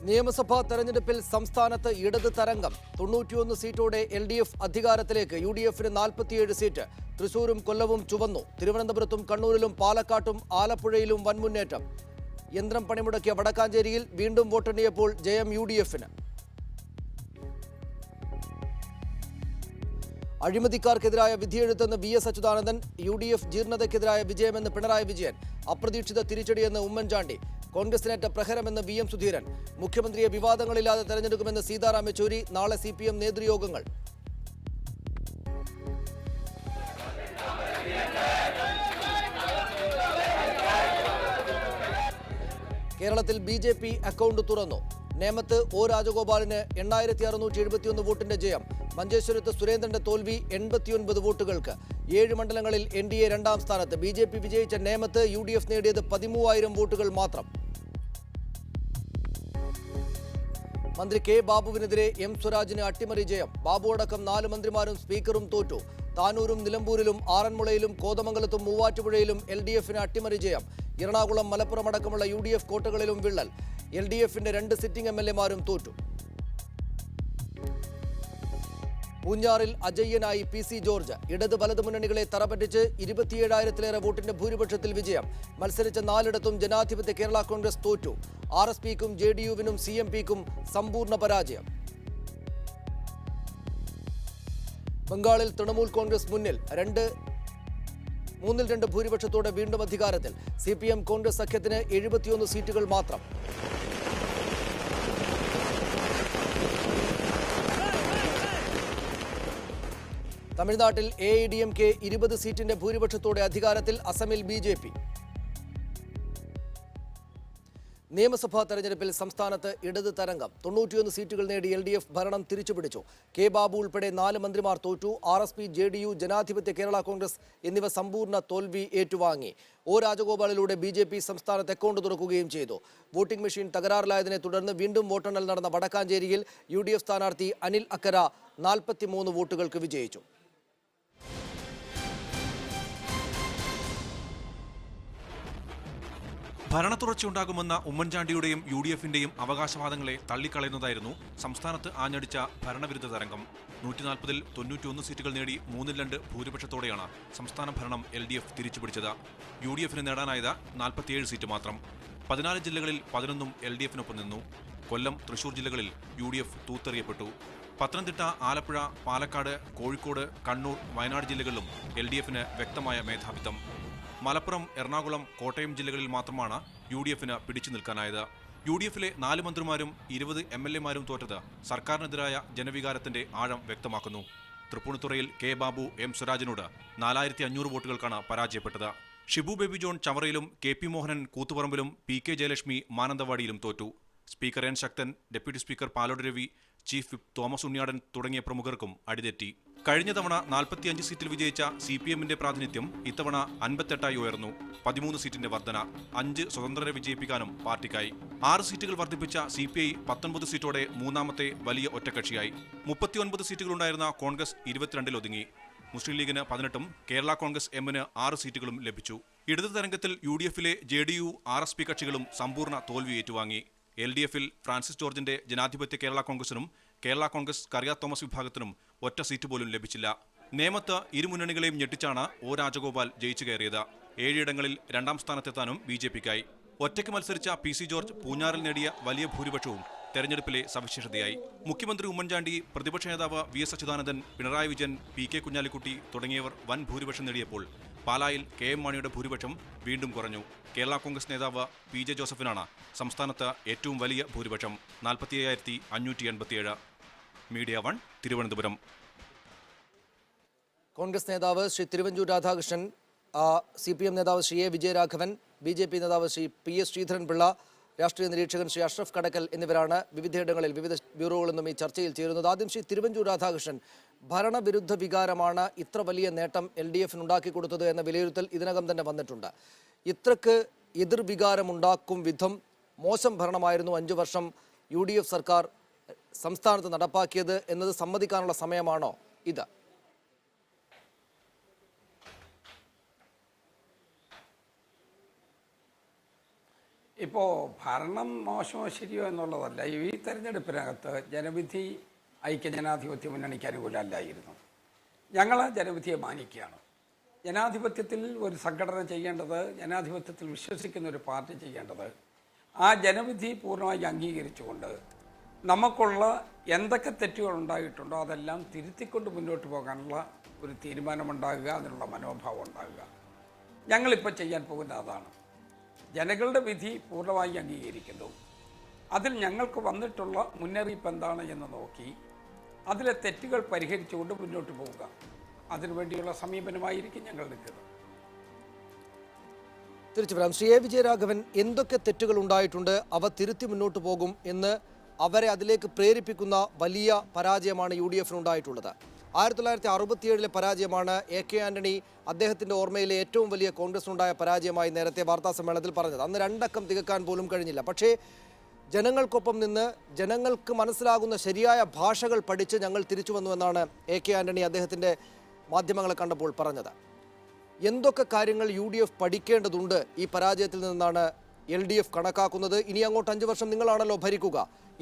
നിയമസഭാ തെരഞ്ഞെടുപ്പിൽ സംസ്ഥാനത്ത് ഇടത് തരംഗം 91 സീറ്റോടെ LDF അധികാരത്തിലേക്ക്. UDFന് 47 സീറ്റ്. തൃശൂരും കൊല്ലവും ചുവന്നു. തിരുവനന്തപുരത്തും കണ്ണൂരിലും പാലക്കാട്ടും ആലപ്പുഴയിലും വൻ മുന്നേറ്റം. യന്ത്രം പണിമുടക്കിയ വടക്കാഞ്ചേരിയിൽ വീണ്ടും വോട്ടെണ്ണിയപ്പോൾ ജയം UDFന്. അഴിമതിക്കാർക്കെതിരായ വിധിയെഴുത്തെന്ന് VS അച്യുതാനന്ദൻ. UDF ജീർണതയ്ക്കെതിരായ വിജയമെന്ന് പിണറായി വിജയൻ. അപ്രതീക്ഷിത തിരിച്ചടിയെന്ന് ഉമ്മൻചാണ്ടി. കോൺഗ്രസിനേറ്റ പ്രഹരമെന്ന് VM സുധീരൻ. മുഖ്യമന്ത്രിയെ വിവാദങ്ങളില്ലാതെ തെരഞ്ഞെടുക്കുമെന്ന് സീതാറാം യെച്ചൂരി. നാളെ CPM നേതൃയോഗങ്ങൾ. കേരളത്തിൽ BJP അക്കൗണ്ട് തുറന്നു. നേമത്ത് O രാജഗോപാലിന് 8671 വോട്ടിന്റെ ജയം. മഞ്ചേശ്വരത്ത് സുരേന്ദ്രന്റെ തോൽവി 89 വോട്ടുകൾക്ക്. 7 മണ്ഡലങ്ങളിൽ NDA രണ്ടാം സ്ഥാനത്ത്. BJP വിജയിച്ച നേമത്ത് UDF നേടിയത് 13,000 വോട്ടുകൾ മാത്രം. മന്ത്രി K ബാബുവിനെതിരെ M സ്വരാജിന് അട്ടിമറി ജയം. ബാബു അടക്കം 4 മന്ത്രിമാരും സ്പീക്കറും തോറ്റു. താനൂരും നിലമ്പൂരിലും ആറന്മുളയിലും കോതമംഗലത്തും മൂവാറ്റുപുഴയിലും LDFന് അട്ടിമറി ജയം. എറണാകുളം മലപ്പുറം അടക്കമുള്ള UDF കോട്ടകളിലും വിള്ളൽ. LDFന്റെ 2 സിറ്റിംഗ് MLAമാരും തോറ്റു. പൂഞ്ഞാറിൽ അജയ്യനായി PC ജോർജ്. ഇടത് വലത് മുന്നണികളെ തറപറ്റിച്ച് 27,000-ലേറെ വോട്ടിന്റെ ഭൂരിപക്ഷത്തിൽ വിജയം. മത്സരിച്ച 4ഇടത്തും ജനാധിപത്യ കേരള കോൺഗ്രസ് തോറ്റു. RSPക്കും JDUവിനും CMPക്കും സമ്പൂർണ്ണ പരാജയം. ബംഗാളിൽ തൃണമൂൽ കോൺഗ്രസ് മുന്നിൽ 3-2 ഭൂരിപക്ഷത്തോടെ വീണ്ടും അധികാരത്തിൽ. CPM കോൺഗ്രസ് സഖ്യത്തിന് 71 സീറ്റുകൾ മാത്രം. തമിഴ്നാട്ടിൽ AIDMK 20 സീറ്റിന്റെ ഭൂരിപക്ഷത്തോടെ അധികാരത്തിൽ. അസമിൽ BJP. നിയമസഭാ തെരഞ്ഞെടുപ്പിൽ സംസ്ഥാനത്ത് ഇടത് തരംഗം. 91 സീറ്റുകൾ നേടി LDF ഭരണം തിരിച്ചുപിടിച്ചു. K ബാബു ഉൾപ്പെടെ 4 മന്ത്രിമാർ തോറ്റു. RSP, JDU, ജനാധിപത്യ കേരള കോൺഗ്രസ് എന്നിവ സമ്പൂർണ്ണ തോൽവി ഏറ്റുവാങ്ങി. O രാജഗോപാലിലൂടെ BJP സംസ്ഥാനത്ത് അക്കൗണ്ട് തുറക്കുകയും ചെയ്തു. വോട്ടിംഗ് മെഷീൻ തകരാറിലായതിനെ തുടർന്ന് വീണ്ടും വോട്ടെണ്ണൽ നടന്ന വടക്കാഞ്ചേരിയിൽ UDF സ്ഥാനാർത്ഥി അനിൽ അക്കര 43 വോട്ടുകൾക്ക് വിജയിച്ചു. ഭരണത്തുടർച്ചയുണ്ടാകുമെന്ന ഉമ്മൻചാണ്ടിയുടെയും UDFന്റെയും അവകാശവാദങ്ങളെ തള്ളിക്കളയുന്നതായിരുന്നു സംസ്ഥാനത്ത് ആഞ്ഞടിച്ച ഭരണവിരുദ്ധ തരംഗം. 140-ൽ 91 സീറ്റുകൾ നേടി 3-2 ഭൂരിപക്ഷത്തോടെയാണ് സംസ്ഥാന ഭരണം LDF തിരിച്ചുപിടിച്ചത്. UDFന് നേടാനായത് 47 സീറ്റ് മാത്രം. 14 ജില്ലകളിൽ 11ഉം LDFനൊപ്പം നിന്നു. കൊല്ലം, തൃശൂർ ജില്ലകളിൽ UDF തൂത്തെറിയപ്പെട്ടു. പത്തനംതിട്ട, ആലപ്പുഴ, പാലക്കാട്, കോഴിക്കോട്, കണ്ണൂർ, വയനാട് ജില്ലകളിലും LDFന് വ്യക്തമായ മേധാവിത്വം. മലപ്പുറം, എറണാകുളം, കോട്ടയം ജില്ലകളിൽ മാത്രമാണ് UDFന് പിടിച്ചു നിൽക്കാനായത്. UDFിലെ 4 മന്ത്രിമാരും 20 MLAമാരും തോറ്റത് സർക്കാരിനെതിരായ ജനവികാരത്തിന്റെ ആഴം വ്യക്തമാക്കുന്നു. തൃപ്പൂണിത്തുറയിൽ K ബാബു M സ്വരാജിനോട് 4500 വോട്ടുകൾക്കാണ് പരാജയപ്പെട്ടത്. ഷിബു ബേബി ജോൺ ചവറയിലും KP മോഹനൻ കൂത്തുപറമ്പിലും PK ജയലക്ഷ്മി മാനന്തവാടിയിലും തോറ്റു. Speaker N Sakthan, deputy speaker Palode Ravi, chief whip Thomas Unniyadan തുടങ്ങിയ പ്രമുഖർക്കും അടിതെറ്റി. കഴിഞ്ഞ തവണ 45 സീറ്റിൽ വിജയിച്ച CPMന്റെ പ്രാതിനിധ്യം ഇത്തവണ 58ആയി ഉയർന്നു. 13 സീറ്റിന്റെ വർധന. 5 സ്വതന്ത്രരെ വിജയിപ്പിക്കാനും പാർട്ടിക്കായി. 6 സീറ്റുകൾ വർദ്ധിപ്പിച്ച CPI 19 സീറ്റോടെ മൂന്നാമത്തെ വലിയ ഒറ്റക്കക്ഷിയായി. 39 സീറ്റുകളുണ്ടായിരുന്ന കോൺഗ്രസ് 22-ൽ ഒതുങ്ങി. മുസ്ലിം ലീഗിന് 18ഉം കേരള കോൺഗ്രസ് Mന് 6 സീറ്റുകളും ലഭിച്ചു. ഇടത് തരംഗത്തിൽ UDFിലെ JDU, RSP കക്ഷികളും സമ്പൂർണ്ണ തോൽവി ഏറ്റുവാങ്ങി. LDFിൽ ഫ്രാൻസിസ് ജോർജിന്റെ ജനാധിപത്യ കേരള കോൺഗ്രസിനും കേരള കോൺഗ്രസ് കറിയ തോമസ് വിഭാഗത്തിനും ഒറ്റ സീറ്റ് പോലും ലഭിച്ചില്ല. നേമത്ത് ഇരുമുന്നണികളെയും ഞെട്ടിച്ചാണ് O രാജഗോപാൽ ജയിച്ചു കയറിയത്. 7 ഇടങ്ങളിൽ 2ാം സ്ഥാനത്തെത്താനും BJPക്കായി. ഒറ്റയ്ക്ക് മത്സരിച്ച PC ജോർജ് പൂഞ്ഞാറിൽ നേടിയ വലിയ ഭൂരിപക്ഷവും തെരഞ്ഞെടുപ്പിലെ സവിശേഷതയായി. മുഖ്യമന്ത്രി ഉമ്മൻചാണ്ടി, പ്രതിപക്ഷ നേതാവ് VS അച്യുതാനന്ദൻ, പിണറായി വിജയൻ, PK കുഞ്ഞാലിക്കുട്ടി തുടങ്ങിയവർ വൻ ഭൂരിപക്ഷം നേടിയപ്പോൾ പാലായിൽ KM മാണിയുടെ ഭൂരിപക്ഷം വീണ്ടും കുറഞ്ഞു. കേരള കോൺഗ്രസ് നേതാവ് PJ ജോസഫിനാണ് സംസ്ഥാനത്ത് ഏറ്റവും വലിയ ഭൂരിപക്ഷം, 47,587. മീഡിയ 1, തിരുവനന്തപുരം. കോൺഗ്രസ് നേതാവ് ശ്രീ തിരുവഞ്ചൂർ രാധാകൃഷ്ണൻ, CPM നേതാവ് ശ്രീ A വിജയരാഘവൻ, BJP നേതാവ് ശ്രീ PS ശ്രീധരൻപിള്ള, രാഷ്ട്രീയ നിരീക്ഷകൻ ശ്രീ അഷ്റഫ് കടക്കൽ എന്നിവരാണ് വിവിധയിടങ്ങളിൽ വിവിധ ബ്യൂറോകളിൽ നിന്നും ഈ ചർച്ചയിൽ ചേരുന്നത്. ആദ്യം ശ്രീ തിരുവഞ്ചൂർ രാധാകൃഷ്ണൻ, ഭരണവിരുദ്ധ വികാരമാണ് ഇത്ര വലിയ നേട്ടം LDFന് ഉണ്ടാക്കി കൊടുത്തത് എന്ന വിലയിരുത്തൽ ഇതിനകം തന്നെ വന്നിട്ടുണ്ട്. ഇത്രക്ക് എതിർവികാരമുണ്ടാക്കും വിധം മോശം ഭരണമായിരുന്നു 5 വർഷം UDF സർക്കാർ സംസ്ഥാനത്ത് നടപ്പാക്കിയത് എന്നത് സമ്മതിക്കാനുള്ള സമയമാണോ ഇത്? ഇപ്പോൾ ഭരണം മോശമോ ശരിയോ എന്നുള്ളതല്ല. ഈ തെരഞ്ഞെടുപ്പിനകത്ത് ജനവിധി ഐക്യജനാധിപത്യ മുന്നണിക്ക് അനുകൂലമല്ലായിരുന്നു. ഞങ്ങൾ ജനവിധിയെ മാനിക്കുകയാണ്. ജനാധിപത്യത്തിൽ ഒരു സംഘടന ചെയ്യേണ്ടത്, ജനാധിപത്യത്തിൽ വിശ്വസിക്കുന്ന ഒരു പാർട്ടി ചെയ്യേണ്ടത്, ആ ജനവിധി പൂർണ്ണമായി അംഗീകരിച്ചുകൊണ്ട് നമുക്കുള്ള എന്തൊക്കെ തെറ്റുകൾ ഉണ്ടായിട്ടുണ്ടോ അതെല്ലാം തിരുത്തിക്കൊണ്ട് മുന്നോട്ട് പോകാനുള്ള ഒരു തീരുമാനമുണ്ടാകുക, അതിനുള്ള മനോഭാവം ഉണ്ടാകുക. ഞങ്ങളിപ്പോൾ ചെയ്യാൻ പോകുന്ന അതാണ്. ജനങ്ങളുടെ വിധി പൂർണ്ണമായി അംഗീകരിക്കുന്നു. അതിൽ ഞങ്ങൾക്ക് വന്നിട്ടുള്ള മുന്നറിയിപ്പ് എന്താണ് എന്ന് നോക്കി അതിലെ തെറ്റുകൾ പരിഹരിച്ചുകൊണ്ട് മുന്നോട്ട് പോവുക. അതിനുവേണ്ടിയുള്ള സമീപനമായിരിക്കും ഞങ്ങൾ നിൽക്കുന്നത്. തിരിച്ചു വരാം. ശ്രീ എ വിജയരാഘവൻ, എന്തൊക്കെ തെറ്റുകൾ ഉണ്ടായിട്ടുണ്ട്, അവ തിരുത്തി മുന്നോട്ട് പോകും എന്ന് അവരെ അതിലേക്ക് പ്രേരിപ്പിക്കുന്ന വലിയ പരാജയമാണ് UDF ഉണ്ടായിട്ടുള്ളത്. 1967 പരാജയമാണ് AK ആന്റണി അദ്ദേഹത്തിൻ്റെ ഓർമ്മയിലെ ഏറ്റവും വലിയ കോൺഗ്രസിനുണ്ടായ പരാജയമായി നേരത്തെ വാർത്താസമ്മേളനത്തിൽ പറഞ്ഞത്. അന്ന് 2 അക്കം തികക്കാൻ പോലും കഴിഞ്ഞില്ല. പക്ഷേ ജനങ്ങൾക്കൊപ്പം നിന്ന് ജനങ്ങൾക്ക് മനസ്സിലാകുന്ന ശരിയായ ഭാഷകൾ പഠിച്ച് ഞങ്ങൾ തിരിച്ചു വന്നുവെന്നാണ് AK ആന്റണി അദ്ദേഹത്തിൻ്റെ മാധ്യമങ്ങളെ കണ്ടപ്പോൾ പറഞ്ഞത്. എന്തൊക്കെ കാര്യങ്ങൾ UDF പഠിക്കേണ്ടതുണ്ട് ഈ പരാജയത്തിൽ നിന്നാണ് LDF കണക്കാക്കുന്നത്? ഇനി അങ്ങോട്ട് 5 വർഷം നിങ്ങളാണല്ലോ ഭരിക്കുക.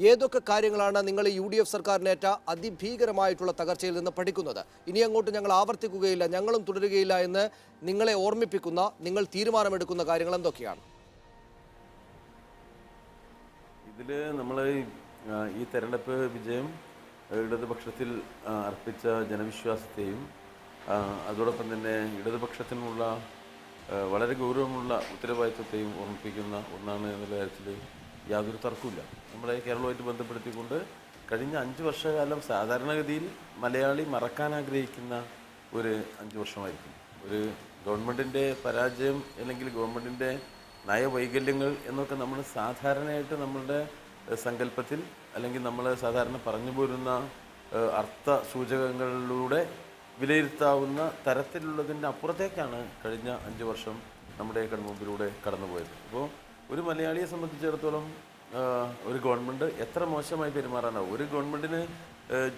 ഏതൊക്കെ കാര്യങ്ങളാണ് നിങ്ങൾ UDF സർക്കാരിനേറ്റ അതിഭീകരമായിട്ടുള്ള തകർച്ചയിൽ നിന്ന് പഠിക്കുന്നത്? ഇനി അങ്ങോട്ട് ഞങ്ങൾ ആവർത്തിക്കുകയില്ല, ഞങ്ങളും തുടരുകയില്ല എന്ന് നിങ്ങളെ ഓർമ്മിപ്പിക്കുന്ന, നിങ്ങൾ തീരുമാനമെടുക്കുന്ന കാര്യങ്ങൾ എന്തൊക്കെയാണ്? ഇതിൽ നമ്മൾ ഈ തെരഞ്ഞെടുപ്പ് വിജയം ഇടതുപക്ഷത്തിൽ അർപ്പിച്ച ജനവിശ്വാസത്തെയും അതോടൊപ്പം തന്നെ ഇടതുപക്ഷത്തിനുള്ള വളരെ ഗൗരവമുള്ള ഉത്തരവാദിത്വത്തെയും ഓർമ്മിപ്പിക്കുന്ന ഒന്നാണ് എന്നുള്ള കാര്യത്തിൽ യാതൊരു തർക്കമില്ല. നമ്മുടെ കേരളവുമായിട്ട് ബന്ധപ്പെടുത്തിക്കൊണ്ട് കഴിഞ്ഞ 5 വർഷക്കാലം സാധാരണഗതിയിൽ മലയാളി മറക്കാൻ ആഗ്രഹിക്കുന്ന ഒരു 5 വർഷമായിരിക്കും. ഒരു ഗവൺമെൻറ്റിൻ്റെ പരാജയം അല്ലെങ്കിൽ ഗവൺമെൻറ്റിൻ്റെ നയവൈകല്യങ്ങൾ എന്നൊക്കെ നമ്മൾ സാധാരണയായിട്ട് നമ്മളുടെ സങ്കല്പത്തിൽ അല്ലെങ്കിൽ നമ്മൾ സാധാരണ പറഞ്ഞു പോരുന്ന അർത്ഥ സൂചകങ്ങളിലൂടെ വിലയിരുത്താവുന്ന തരത്തിലുള്ളതിൻ്റെ അപ്പുറത്തേക്കാണ് കഴിഞ്ഞ 5 വർഷം നമ്മുടെ കൺമുമ്പിലൂടെ കടന്നുപോയത്. അപ്പോൾ ഒരു മലയാളിയെ സംബന്ധിച്ചിടത്തോളം ഒരു ഗവൺമെൻറ് എത്ര മോശമായി പെരുമാറാനാവും? ഒരു ഗവൺമെൻറ്റിന്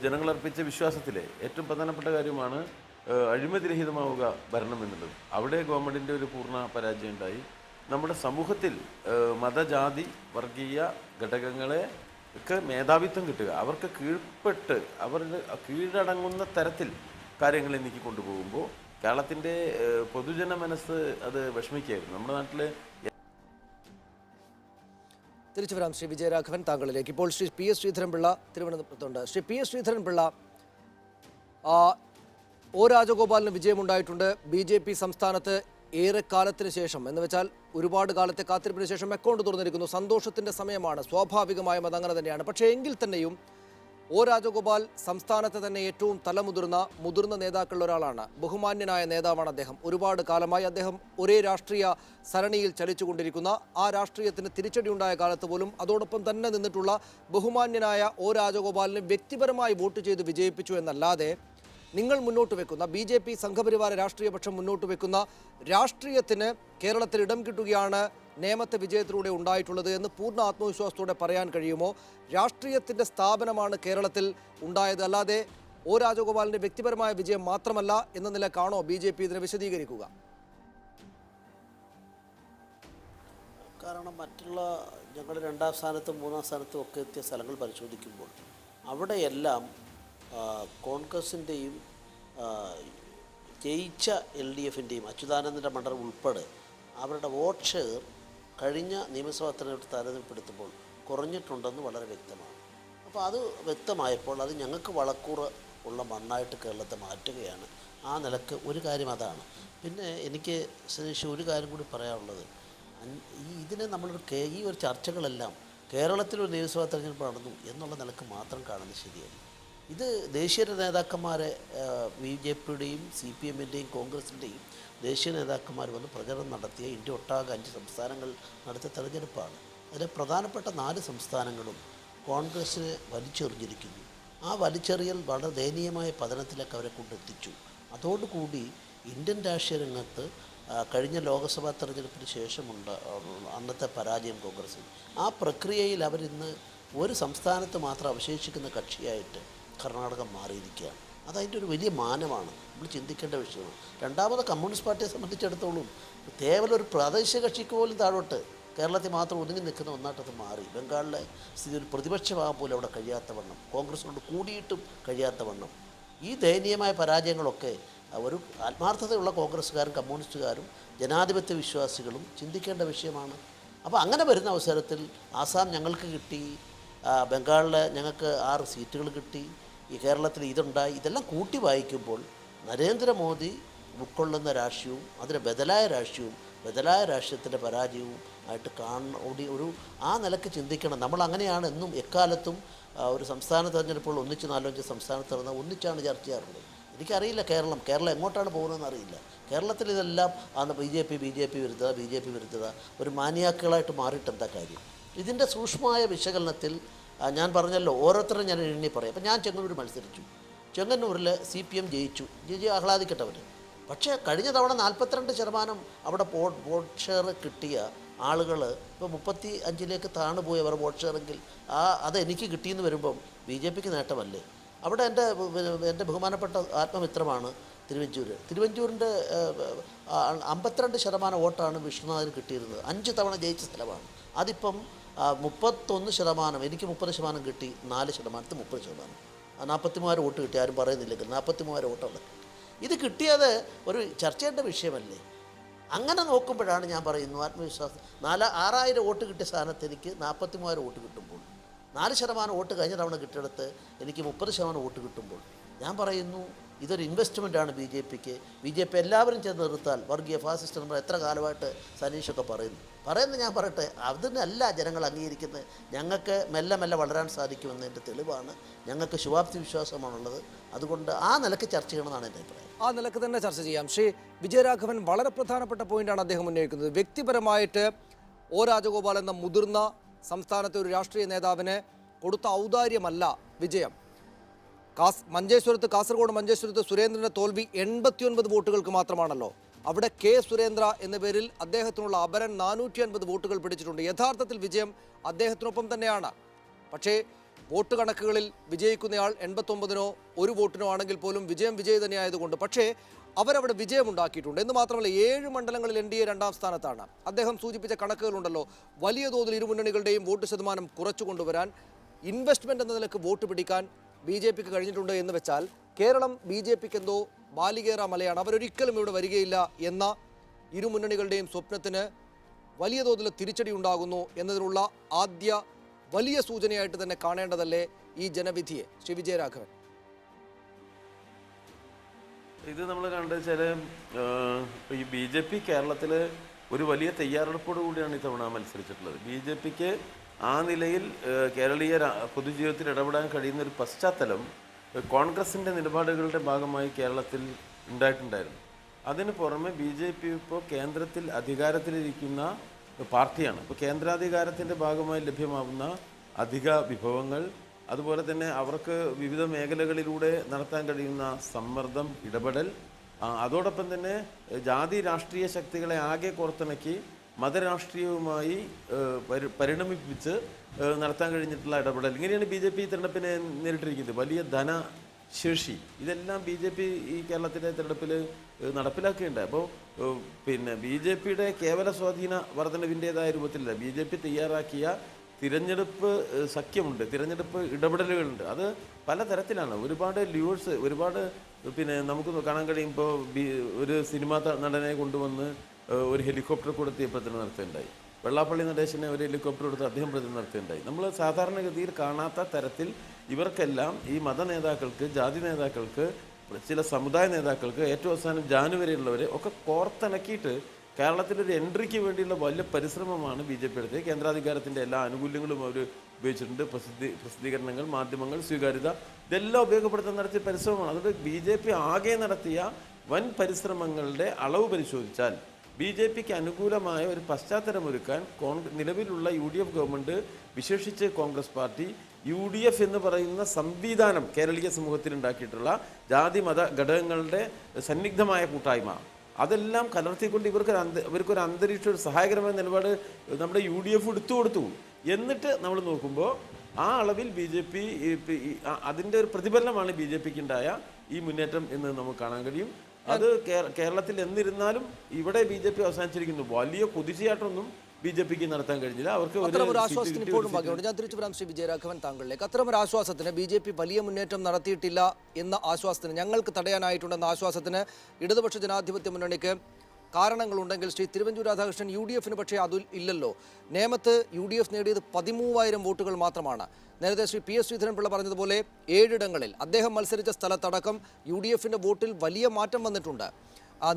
ജനങ്ങളർപ്പിച്ച വിശ്വാസത്തിലെ ഏറ്റവും പ്രധാനപ്പെട്ട കാര്യമാണ് അഴിമതിരഹിതമാവുക ഭരണം എന്നുള്ളത്. അവിടെ ഗവൺമെൻറ്റിൻ്റെ ഒരു പൂർണ്ണ പരാജയം ഉണ്ടായി. നമ്മുടെ സമൂഹത്തിൽ മതജാതി വർഗീയ ഘടകങ്ങളെ ഒക്കെ മേധാവിത്വം കിട്ടുക, അവർക്ക് കീഴ്പ്പെട്ട് അവരുടെ കീഴടങ്ങുന്ന തരത്തിൽ കാര്യങ്ങളെ നീക്കി കൊണ്ടുപോകുമ്പോൾ കേരളത്തിൻ്റെ പൊതുജന മനസ്സ് അത് വിഷമിക്കുകയായിരുന്നു. നമ്മുടെ നാട്ടിൽ തിരിച്ചു വരാം ശ്രീ വിജയരാഘവൻ താങ്കളിലേക്ക്. ഇപ്പോൾ Shri PS Sreedharan Pillai തിരുവനന്തപുരത്തുണ്ട്. Shri PS Sreedharan Pillai, O രാജഗോപാലിന് വിജയമുണ്ടായിട്ടുണ്ട്. BJP സംസ്ഥാനത്ത് ഏറെക്കാലത്തിന് ശേഷം, എന്ന് വെച്ചാൽ ഒരുപാട് കാലത്തെ കാത്തിരിപ്പിന് ശേഷം അക്കൗണ്ട് തുറന്നിരിക്കുന്നു. സന്തോഷത്തിൻ്റെ സമയമാണ്, സ്വാഭാവികമായും അതങ്ങനെ തന്നെയാണ്. പക്ഷേ എങ്കിൽ തന്നെയും O രാജഗോപാൽ സംസ്ഥാനത്തെ തന്നെ ഏറ്റവും മുതിർന്ന നേതാക്കളിൽ ഒരാളാണ്. ബഹുമാന്യനായ നേതാവാണ് അദ്ദേഹം. ഒരുപാട് കാലമായി അദ്ദേഹം ഒരേ രാഷ്ട്രീയ സരണിയിൽ ചലിച്ചുകൊണ്ടിരിക്കുന്ന, ആ രാഷ്ട്രീയത്തിന് തിരിച്ചടിയുണ്ടായ കാലത്ത് പോലും അതോടൊപ്പം തന്നെ നിന്നിട്ടുള്ള ബഹുമാന്യനായ O രാജഗോപാലിനെ വ്യക്തിപരമായി വോട്ട് ചെയ്ത് വിജയിപ്പിച്ചു എന്നല്ലാതെ നിങ്ങൾ മുന്നോട്ട് വെക്കുന്ന BJP സംഘപരിവാര രാഷ്ട്രീയപക്ഷം മുന്നോട്ട് വെക്കുന്ന രാഷ്ട്രീയത്തിന് കേരളത്തിൽ ഇടം കിട്ടുകയാണ് നേമത്തെ വിജയത്തിലൂടെ ഉണ്ടായിട്ടുള്ളത് എന്ന് പൂർണ്ണ ആത്മവിശ്വാസത്തോടെ പറയാൻ കഴിയുമോ? രാഷ്ട്രീയത്തിൻ്റെ സ്ഥാപനമാണ് കേരളത്തിൽ ഉണ്ടായത്, അല്ലാതെ O രാജഗോപാലിൻ്റെ വ്യക്തിപരമായ വിജയം മാത്രമല്ല എന്ന നിലക്കാണോ BJP ഇതിനെ വിശദീകരിക്കുക? കാരണം മറ്റുള്ള ഞങ്ങൾ 2ാം സ്ഥാനത്തും 3ാം സ്ഥാനത്തും ഒക്കെ എത്തിയ സ്ഥലങ്ങൾ പരിശോധിക്കുമ്പോൾ അവിടെയെല്ലാം കോൺഗ്രസിൻ്റെയും ജയിച്ച LDFിൻ്റെയും അച്യുതാനന്ദൻ്റെ മണ്ഡലം ഉൾപ്പെടെ അവരുടെ വോട്ട് ഷെയർ കഴിഞ്ഞ നിയമസഭാ തെരഞ്ഞെടുപ്പ് താരതമ്യപ്പെടുത്തുമ്പോൾ കുറഞ്ഞിട്ടുണ്ടെന്ന് വളരെ വ്യക്തമാണ്. അപ്പോൾ അത് വ്യക്തമായപ്പോൾ അത് ഞങ്ങൾക്ക് വളക്കൂറ് ഉള്ള മണ്ണായിട്ട് കേരളത്തെ മാറ്റുകയാണ്. ആ നിലക്ക് ഒരു കാര്യം അതാണ്. പിന്നെ എനിക്ക് സതീഷ് ഒരു കാര്യം കൂടി പറയാനുള്ളത്, ഇതിനെ ഈ ഒരു ചർച്ചകളെല്ലാം കേരളത്തിലൊരു നിയമസഭാ തെരഞ്ഞെടുപ്പ് നടന്നു എന്നുള്ള നിലക്ക് മാത്രം കാണുന്നത് ശരിയല്ല. ഇത് ദേശീയ നേതാക്കന്മാരെ BJPയുടെയും CPMൻ്റെയും കോൺഗ്രസിൻ്റെയും ദേശീയ നേതാക്കന്മാർ വന്ന് പ്രചരണം നടത്തിയ ഇന്ത്യ ഒട്ടാകെ 5 സംസ്ഥാനങ്ങൾ നടത്തിയ തെരഞ്ഞെടുപ്പാണ്. അതിലെ പ്രധാനപ്പെട്ട 4 സംസ്ഥാനങ്ങളും കോൺഗ്രസ്സിനെ വലിച്ചെറിഞ്ഞിരിക്കുന്നു. ആ വലിച്ചെറിയൽ വളരെ ദയനീയമായ പതനത്തിലേക്ക് അവരെ കൊണ്ടെത്തിച്ചു. അതോടുകൂടി ഇന്ത്യൻ രാഷ്ട്രീയ രംഗത്ത് കഴിഞ്ഞ ലോക്സഭാ തെരഞ്ഞെടുപ്പിന് ശേഷമുണ്ട് അന്നത്തെ പരാജയം കോൺഗ്രസ്സിന്. ആ പ്രക്രിയയിൽ അവരിന്ന് ഒരു സംസ്ഥാനത്ത് മാത്രം അവശേഷിക്കുന്ന കക്ഷിയായിട്ട് കർണാടക മാറിയിരിക്കുകയാണ്. അതതിൻ്റെ ഒരു വലിയ മാനമാണ്, നമ്മൾ ചിന്തിക്കേണ്ട വിഷയമാണ്. രണ്ടാമത് കമ്മ്യൂണിസ്റ്റ് പാർട്ടിയെ സംബന്ധിച്ചിടത്തോളം കേവലം ഒരു പ്രാദേശിക കക്ഷിക്ക് പോലും താഴോട്ട് കേരളത്തിൽ മാത്രം ഒതുങ്ങി നിൽക്കുന്ന ഒന്നായിട്ടത് മാറി. ബംഗാളിലെ സ്ഥിതി ഒരു പ്രതിപക്ഷമാകാൻ പോലും അവിടെ കഴിയാത്ത വണ്ണം, കോൺഗ്രസ് കൊണ്ട് കൂടിയിട്ടും കഴിയാത്ത വണ്ണം. ഈ ദയനീയമായ പരാജയങ്ങളൊക്കെ ഒരു ആത്മാർത്ഥതയുള്ള കോൺഗ്രസ്സുകാരും കമ്മ്യൂണിസ്റ്റുകാരും ജനാധിപത്യ വിശ്വാസികളും ചിന്തിക്കേണ്ട വിഷയമാണ്. അപ്പോൾ അങ്ങനെ വരുന്ന അവസരത്തിൽ ആസാം ഞങ്ങൾക്ക് കിട്ടി, ബംഗാളിൽ ഞങ്ങൾക്ക് 6 സീറ്റുകൾ കിട്ടി, ഈ കേരളത്തിൽ ഇതുണ്ടായി, ഇതെല്ലാം കൂട്ടി വായിക്കുമ്പോൾ നരേന്ദ്രമോദി ഉൾക്കൊള്ളുന്ന രാഷ്ട്രീയവും അതിന് ബദലായ രാഷ്ട്രീയത്തിൻ്റെ പരാജയവും ആയിട്ട് ഒരു ആ നിലയ്ക്ക് ചിന്തിക്കണം. നമ്മൾ അങ്ങനെയാണ് എന്നും എക്കാലത്തും ഒരു സംസ്ഥാന തെരഞ്ഞെടുപ്പുകൾ ഒന്നിച്ച് 4-5 സംസ്ഥാനത്ത് നടന്നാൽ ഒന്നിച്ചാണ് ചർച്ച ചെയ്യാറുള്ളത്. എനിക്കറിയില്ല കേരളം എങ്ങോട്ടാണ് പോകുന്നതെന്ന് അറിയില്ല. കേരളത്തിൽ ഇതെല്ലാം ബി ജെ പി വിരുദ്ധത ഒരു മാനിയാക്കുകളായിട്ട് മാറിയിട്ട് എന്താ കാര്യം? ഇതിൻ്റെ സൂക്ഷ്മമായ വിശകലനത്തിൽ ഞാൻ പറഞ്ഞല്ലോ, ഓരോരുത്തരും ഞാൻ എണ്ണി പറയാം. അപ്പം ഞാൻ ചെങ്ങന്നൂർ മത്സരിച്ചു. ചെങ്ങന്നൂരിൽ CPM ജയിച്ചു, ആഹ്ലാദിക്കട്ടെ അവർ. പക്ഷേ കഴിഞ്ഞ തവണ 42% അവിടെ വോട്ട് ഷെയർ കിട്ടിയ ആളുകൾ ഇപ്പോൾ 35-ലേക്ക് താണുപോയി അവർ വോട്ട് ഷെയറെങ്കിൽ അതെനിക്ക് കിട്ടിയെന്ന് വരുമ്പം BJPക്ക് നേട്ടമല്ലേ? അവിടെ എൻ്റെ ബഹുമാനപ്പെട്ട ആത്മമിത്രമാണ് തിരുവഞ്ചൂരിൻ്റെ 52% വോട്ടാണ് വിഷ്ണുനാഥിന് കിട്ടിയിരുന്നത്. 5 തവണ ജയിച്ച സ്ഥലമാണ്. അതിപ്പം 31%, എനിക്ക് 30% കിട്ടി, 4%, 30%, 43,000 വോട്ട് കിട്ടി. ആരും പറയുന്നില്ലെങ്കിൽ 43,000 വോട്ടുള്ള ഇത് കിട്ടിയത് ഒരു ചർച്ച ചെയ്യേണ്ട വിഷയമല്ലേ? അങ്ങനെ നോക്കുമ്പോഴാണ് ഞാൻ പറയുന്നു ആത്മവിശ്വാസം. 6,000 വോട്ട് കിട്ടിയ സ്ഥാനത്ത് എനിക്ക് 43,000 വോട്ട് കിട്ടുമ്പോൾ, 4% വോട്ട് കഴിഞ്ഞ തവണ കിട്ടിയെടുത്ത് എനിക്ക് 30% വോട്ട് കിട്ടുമ്പോൾ ഞാൻ പറയുന്നു ഇതൊരു ഇൻവെസ്റ്റ്മെൻറ്റാണ് BJP എല്ലാവരും ചേർന്ന് നിർത്താൽ വർഗീയ ഫാസിസ്റ്റ് നമ്മൾ എത്ര കാലമായിട്ട് സനീഷൊക്കെ പറയുന്നു ഞാൻ പറയട്ടെ, അതിനല്ല ജനങ്ങൾ അംഗീകരിക്കുന്നത്. ഞങ്ങൾക്ക് മെല്ലെ വളരാൻ സാധിക്കുമെന്നതിൻ്റെ തെളിവാണ്. ഞങ്ങൾക്ക് ശുഭാപ്തി വിശ്വാസമാണുള്ളത്. അതുകൊണ്ട് ആ നിലയ്ക്ക് ചർച്ച ചെയ്യണമെന്നാണ് എൻ്റെ അഭിപ്രായം. ആ നിലക്ക് തന്നെ ചർച്ച ചെയ്യാം. ശ്രീ വിജയരാഘവൻ വളരെ പ്രധാനപ്പെട്ട പോയിന്റാണ് അദ്ദേഹം ഉന്നയിക്കുന്നത്. വ്യക്തിപരമായിട്ട് O രാജഗോപാൽ എന്ന മുതിർന്ന സംസ്ഥാനത്തെ ഒരു രാഷ്ട്രീയ നേതാവിന് കൊടുത്ത ഔദാര്യമല്ല വിജയം. കാസർഗോഡ് മഞ്ചേശ്വരത്ത് സുരേന്ദ്രൻ്റെ തോൽവി 89 വോട്ടുകൾക്ക് മാത്രമാണല്ലോ. അവിടെ K സുരേന്ദ്ര എന്ന പേരിൽ അദ്ദേഹത്തിനുള്ള അപരൻ 450 വോട്ടുകൾ പിടിച്ചിട്ടുണ്ട്. യഥാർത്ഥത്തിൽ വിജയം അദ്ദേഹത്തിനൊപ്പം തന്നെയാണ്. പക്ഷേ വോട്ട് കണക്കുകളിൽ വിജയിക്കുന്നയാൾ 89-നോ 1 വോട്ടിനോ ആണെങ്കിൽ പോലും വിജയം തന്നെയായതുകൊണ്ട് പക്ഷേ അവരവിടെ വിജയമുണ്ടാക്കിയിട്ടുണ്ട്. എന്ന് മാത്രമല്ല 7 മണ്ഡലങ്ങളിൽ NDA 2ാം സ്ഥാനത്താണ്. അദ്ദേഹം സൂചിപ്പിച്ച കണക്കുകളുണ്ടല്ലോ, വലിയ തോതിൽ ഇരു മുന്നണികളുടെയും വോട്ട് ശതമാനം കുറച്ചു കൊണ്ടുവരാൻ, ഇൻവെസ്റ്റ്മെൻറ്റ് എന്ന നിലക്ക് വോട്ട് പിടിക്കാൻ BJPക്ക് കഴിഞ്ഞിട്ടുണ്ട് എന്ന് വെച്ചാൽ കേരളം BJPക്ക് എന്തോ ബാലികേറ മലയാണ്, അവരൊരിക്കലും ഇവിടെ വരികയില്ല എന്ന ഇരു മുന്നണികളുടെയും സ്വപ്നത്തിന് വലിയ തോതിൽ തിരിച്ചടി ഉണ്ടാകുന്നു എന്നതിനുള്ള ആദ്യ വലിയ സൂചനയായിട്ട് തന്നെ കാണേണ്ടതല്ലേ ഈ ജനവിധിയെ? ശ്രീ വിജയരാഘവൻ, ഇത് നമ്മൾ കണ്ടു വെച്ചാൽ ഈ BJP കേരളത്തിൽ ഒരു വലിയ തയ്യാറെടുപ്പോടു കൂടിയാണ് ഇത്തവണ മത്സരിച്ചിട്ടുള്ളത്. BJPക്ക് ആ നിലയിൽ കേരളീയ പൊതുജീവിതത്തിൽ ഇടപെടാൻ കഴിയുന്ന ഒരു പശ്ചാത്തലം കോൺഗ്രസിൻ്റെ നിലപാടുകളുടെ ഭാഗമായി കേരളത്തിൽ ഉണ്ടായിട്ടുണ്ടായിരുന്നു. അതിന് പുറമെ BJP ഇപ്പോൾ കേന്ദ്രത്തിൽ അധികാരത്തിലിരിക്കുന്ന പാർട്ടിയാണ്. ഇപ്പോൾ കേന്ദ്രാധികാരത്തിൻ്റെ ഭാഗമായി ലഭ്യമാവുന്ന അധിക വിഭവങ്ങൾ, അതുപോലെ തന്നെ അവർക്ക് വിവിധ മേഖലകളിലൂടെ നടത്താൻ കഴിയുന്ന സമ്മർദ്ദം, ഇടപെടൽ, അതോടൊപ്പം തന്നെ ജാതി രാഷ്ട്രീയ ശക്തികളെ ആകെ കോർത്തിണക്കി മതരാഷ്ട്രീയവുമായി പരിണമിപ്പിച്ച് നടത്താൻ കഴിഞ്ഞിട്ടുള്ള ഇടപെടൽ, ഇങ്ങനെയാണ് BJP തിരഞ്ഞെടുപ്പിനെ നേരിട്ടിരിക്കുന്നത്. വലിയ ധനശേഷി, ഇതെല്ലാം BJP ഈ കേരളത്തിലെ തിരഞ്ഞെടുപ്പിൽ നടപ്പിലാക്കുകയുണ്ട്. അപ്പോൾ BJPയുടെ കേവല സ്വാധീന വർധനവിൻ്റേതായ രൂപത്തിലല്ല, BJP തയ്യാറാക്കിയ തിരഞ്ഞെടുപ്പ് സഖ്യമുണ്ട്, തിരഞ്ഞെടുപ്പ് ഇടപെടലുകളുണ്ട്. അത് പലതരത്തിലാണ്. ഒരുപാട് ല്യൂഴ്സ്, ഒരുപാട് നമുക്ക് കാണാൻ കഴിയും. ഇപ്പോൾ ഒരു സിനിമാ നടനെ കൊണ്ടുവന്ന് ഒരു ഹെലികോപ്റ്റർ കൊടുത്ത് പ്രചരണം നടത്തുകയുണ്ടായി. വെള്ളാപ്പള്ളി നടേശനെ ഒരു ഹെലികോപ്റ്റർ കൊടുത്ത് അദ്ദേഹം പ്രചരണം നടത്തുകയുണ്ടായി. നമ്മൾ സാധാരണഗതിയിൽ കാണാത്ത തരത്തിൽ ഇവർക്കെല്ലാം, ഈ മത നേതാക്കൾക്ക്, ജാതി നേതാക്കൾക്ക്, ചില സമുദായ നേതാക്കൾക്ക്, ഏറ്റവും അവസാനം ജാനുവരിയുള്ളവരെ ഒക്കെ കോർത്തിണക്കിയിട്ട് കേരളത്തിലൊരു എൻട്രിക്ക് വേണ്ടിയുള്ള വലിയ പരിശ്രമമാണ് BJP എടുത്തത്. കേന്ദ്രാധികാരത്തിൻ്റെ എല്ലാ ആനുകൂല്യങ്ങളും അവർ ഉപയോഗിച്ചിട്ടുണ്ട്. പ്രസിദ്ധീകരണങ്ങൾ, മാധ്യമങ്ങൾ, സ്വീകാര്യത, ഇതെല്ലാം ഉപയോഗപ്പെടുത്താൻ നടത്തിയ പരിശ്രമമാണ്. അതുകൊണ്ട് BJP ആകെ നടത്തിയ വൻ പരിശ്രമങ്ങളുടെ അളവ് പരിശോധിച്ചാൽ BJPക്ക് അനുകൂലമായ ഒരു പശ്ചാത്തലമൊരുക്കാൻ നിലവിലുള്ള UDF ഗവൺമെൻറ്, വിശേഷിച്ച് കോൺഗ്രസ് പാർട്ടി, UDF എന്ന് പറയുന്ന സംവിധാനം കേരളീയ സമൂഹത്തിൽ ഉണ്ടാക്കിയിട്ടുള്ള ജാതി മത ഘടകങ്ങളുടെ സന്നിഗ്ധമായ കൂട്ടായ്മ, അതെല്ലാം കലർത്തിക്കൊണ്ട് ഇവർക്കൊരു അന്തരീക്ഷം, ഒരു സഹായകരമായ നിലപാട് നമ്മുടെ UDF എടുത്തു കൊടുത്തു. എന്നിട്ട് നമ്മൾ നോക്കുമ്പോൾ ആ അളവിൽ BJP അതിൻ്റെ ഒരു പ്രതിഫലനമാണ് BJPക്ക് ഉണ്ടായ ഈ മുന്നേറ്റം എന്ന് നമുക്ക് കാണാൻ കഴിയും. അത് കേരളത്തിൽ എന്നിരുന്നാലും ഇവിടെ BJP അവസാനിച്ചിരിക്കുന്നു. വലിയ കുതിച്ചുചാട്ടമൊന്നും BJP-ക്ക് നടത്താൻ കഴിഞ്ഞില്ല. അവർക്ക് അത്തരമൊരു ആശ്വാസത്തിന് ഇപ്പോഴും ബാക്കിയുണ്ട്. ഞാൻ തിരിച്ചു വരാം ശ്രീ വിജയരാഘവൻ താങ്കളിലേക്ക്. അത്തരമൊരു ആശ്വാസത്തിന് BJP വലിയ മുന്നേറ്റം നടത്തിയിട്ടില്ല എന്ന ആശ്വാസത്തിന്, ഞങ്ങൾക്ക് തടയാനായിട്ടുണ്ടെന്ന ആശ്വാസത്തിന് ഇടതുപക്ഷ ജനാധിപത്യ മുന്നണിക്ക് കാരണങ്ങളുണ്ടെങ്കിൽ ശ്രീ തിരുവഞ്ചൂർ രാധാകൃഷ്ണൻ UDF-ന് പക്ഷേ അതിൽ ഇല്ലല്ലോ. നേമത്ത് UDF നേടിയത് 13,000 വോട്ടുകൾ മാത്രമാണ്. നേരത്തെ ശ്രീ PS ശ്രീധരൻപിള്ള പറഞ്ഞതുപോലെ 7 ഇടങ്ങളിൽ അദ്ദേഹം മത്സരിച്ച സ്ഥലത്തടക്കം UDF-ന്റെ വോട്ടിൽ വലിയ മാറ്റം വന്നിട്ടുണ്ട്.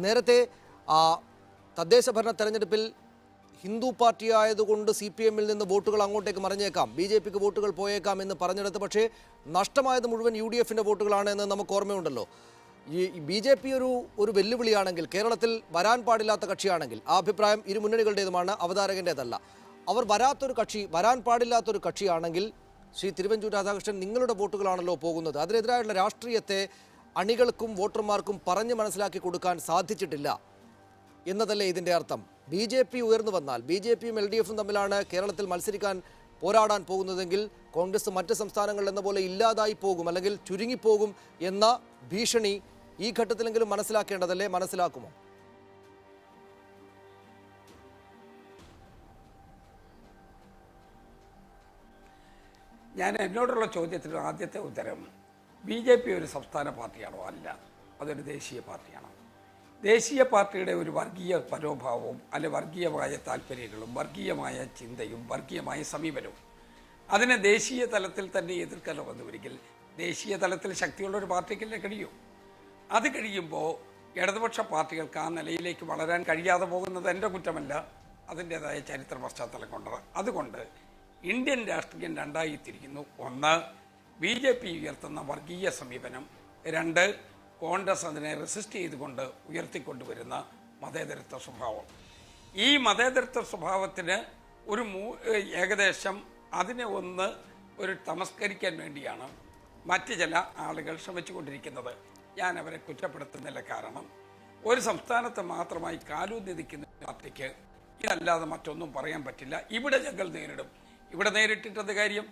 നേരത്തെ തദ്ദേശ ഭരണ തെരഞ്ഞെടുപ്പിൽ ഹിന്ദു പാർട്ടി ആയതുകൊണ്ട് CPM-ൽ നിന്ന് വോട്ടുകൾ അങ്ങോട്ടേക്ക് മറിഞ്ഞേക്കാം, BJP-ക്ക് വോട്ടുകൾ പോയേക്കാം എന്ന് പറഞ്ഞെടുത്ത് പക്ഷേ നഷ്ടമായത് മുഴുവൻ UDF-ന്റെ വോട്ടുകളാണ് എന്ന് നമുക്ക് ഓർമ്മയുണ്ടല്ലോ. ഈ BJP ഒരു വെല്ലുവിളിയാണെങ്കിൽ, കേരളത്തിൽ വരാൻ പാടില്ലാത്ത കക്ഷിയാണെങ്കിൽ, ആ അഭിപ്രായം ഇരു മുന്നണികളുടേതുമാണ്, അവതാരകൻ്റേതല്ല. അവർ വരാൻ പാടില്ലാത്തൊരു കക്ഷിയാണെങ്കിൽ ശ്രീ തിരുവഞ്ചൂർ രാധാകൃഷ്ണൻ നിങ്ങളുടെ വോട്ടുകളാണല്ലോ പോകുന്നത്. അതിനെതിരായുള്ള രാഷ്ട്രീയത്തെ അണികൾക്കും വോട്ടർമാർക്കും പറഞ്ഞ് മനസ്സിലാക്കി കൊടുക്കാൻ സാധിച്ചിട്ടില്ല എന്നതല്ലേ ഇതിൻ്റെ അർത്ഥം? BJP ഉയർന്നു വന്നാൽ BJP-യും LDF-ഉം തമ്മിലാണ് കേരളത്തിൽ പോരാടാൻ പോകുന്നതെങ്കിൽ കോൺഗ്രസ് മറ്റ് സംസ്ഥാനങ്ങളിൽ എന്ന പോലെ ഇല്ലാതായി പോകും, അല്ലെങ്കിൽ ചുരുങ്ങിപ്പോകും എന്ന ഭീഷണി ഈ ഘട്ടത്തിലെങ്കിലും മനസ്സിലാക്കേണ്ടതല്ലേ? മനസ്സിലാക്കുമോ? ഞാൻ എന്നോടുള്ള ചോദ്യത്തിന് ആദ്യത്തെ ഉത്തരം, BJP ഒരു സംസ്ഥാന പാർട്ടിയാണോ? അല്ല, അതൊരു ദേശീയ പാർട്ടിയാണ്. ദേശീയ പാർട്ടിയുടെ ഒരു വർഗീയ മനോഭാവവും വർഗീയമായ താല്പര്യങ്ങളും വർഗീയമായ ചിന്തയും വർഗീയമായ സമീപനവും അതിനെ ദേശീയ തലത്തിൽ തന്നെ എതിർക്കാനോ വന്നുവരികിൽ ദേശീയ തലത്തിൽ ശക്തിയുള്ള ഒരു പാർട്ടിക്കല്ലേ കഴിയൂ. അത് കഴിയുമ്പോൾ ഇടതുപക്ഷ പാർട്ടികൾക്ക് ആ നിലയിലേക്ക് വളരാൻ കഴിയാതെ പോകുന്നത് എൻ്റെ കുറ്റമല്ല, അതിൻ്റേതായ ചരിത്ര പശ്ചാത്തലം കൊണ്ടാണ്. അതുകൊണ്ട് ഇന്ത്യൻ രാഷ്ട്രീയം രണ്ടായി തിരിക്കുന്നു. ഒന്ന്, BJP ഉയർത്തുന്ന വർഗീയ സമീപനം. രണ്ട്, കോൺഗ്രസ് അതിനെ റെസിസ്റ്റ് ചെയ്തുകൊണ്ട് ഉയർത്തിക്കൊണ്ടുവരുന്ന മതേതരത്വ സ്വഭാവം. ഈ മതേതരത്വ സ്വഭാവത്തിന് ഏകദേശം അതിനെ ഒരു തമസ്കരിക്കാൻ വേണ്ടിയാണ് മറ്റ് ചില ആളുകൾ ശ്രമിച്ചുകൊണ്ടിരിക്കുന്നത്. ഞാൻ അവരെ കുറ്റപ്പെടുത്തുന്നില്ല. കാരണം ഒരു സംസ്ഥാനത്ത് മാത്രമായി കാലൂന്നി നിൽക്കുന്ന പാർട്ടിക്ക് ഇതല്ലാതെ മറ്റൊന്നും പറയാൻ പറ്റില്ല. ഇവിടെ ഞങ്ങൾ നേരിടും. ഇവിടെ നേരിട്ടിട്ടത് കാര്യം,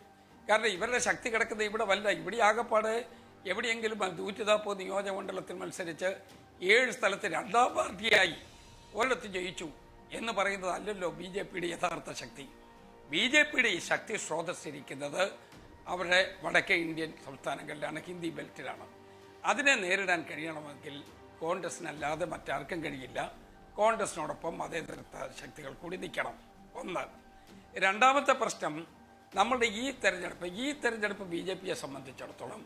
കാരണം ഇവരുടെ ശക്തി കിടക്കുന്നത് ഇവിടെ വല്ല. ഇവിടെ ആകപ്പാട് എവിടെയെങ്കിലും 140 നിയോജകമണ്ഡലത്തിൽ മത്സരിച്ച് 7 സ്ഥലത്ത് 2ാം പാർട്ടിയായി ഒരിടത്ത് ജയിച്ചു എന്ന് പറയുന്നത് അല്ലല്ലോ BJP-യുടെ യഥാർത്ഥ ശക്തി. BJP-യുടെ ഈ ശക്തി സ്രോതസ്സിരിക്കുന്നത് അവരുടെ വടക്കേ ഇന്ത്യൻ സംസ്ഥാനങ്ങളിലാണ്, ഹിന്ദി ബെൽറ്റിലാണ്. അതിനെ നേരിടാൻ കഴിയണമെങ്കിൽ കോൺഗ്രസിനല്ലാതെ മറ്റാർക്കും കഴിയില്ല. കോൺഗ്രസിനോടൊപ്പം മതേതരത്വ ശക്തികൾ കൂടി നിൽക്കണം. ഒന്ന്. രണ്ടാമത്തെ പ്രശ്നം, നമ്മളുടെ ഈ തെരഞ്ഞെടുപ്പ് BJP-യെ സംബന്ധിച്ചിടത്തോളം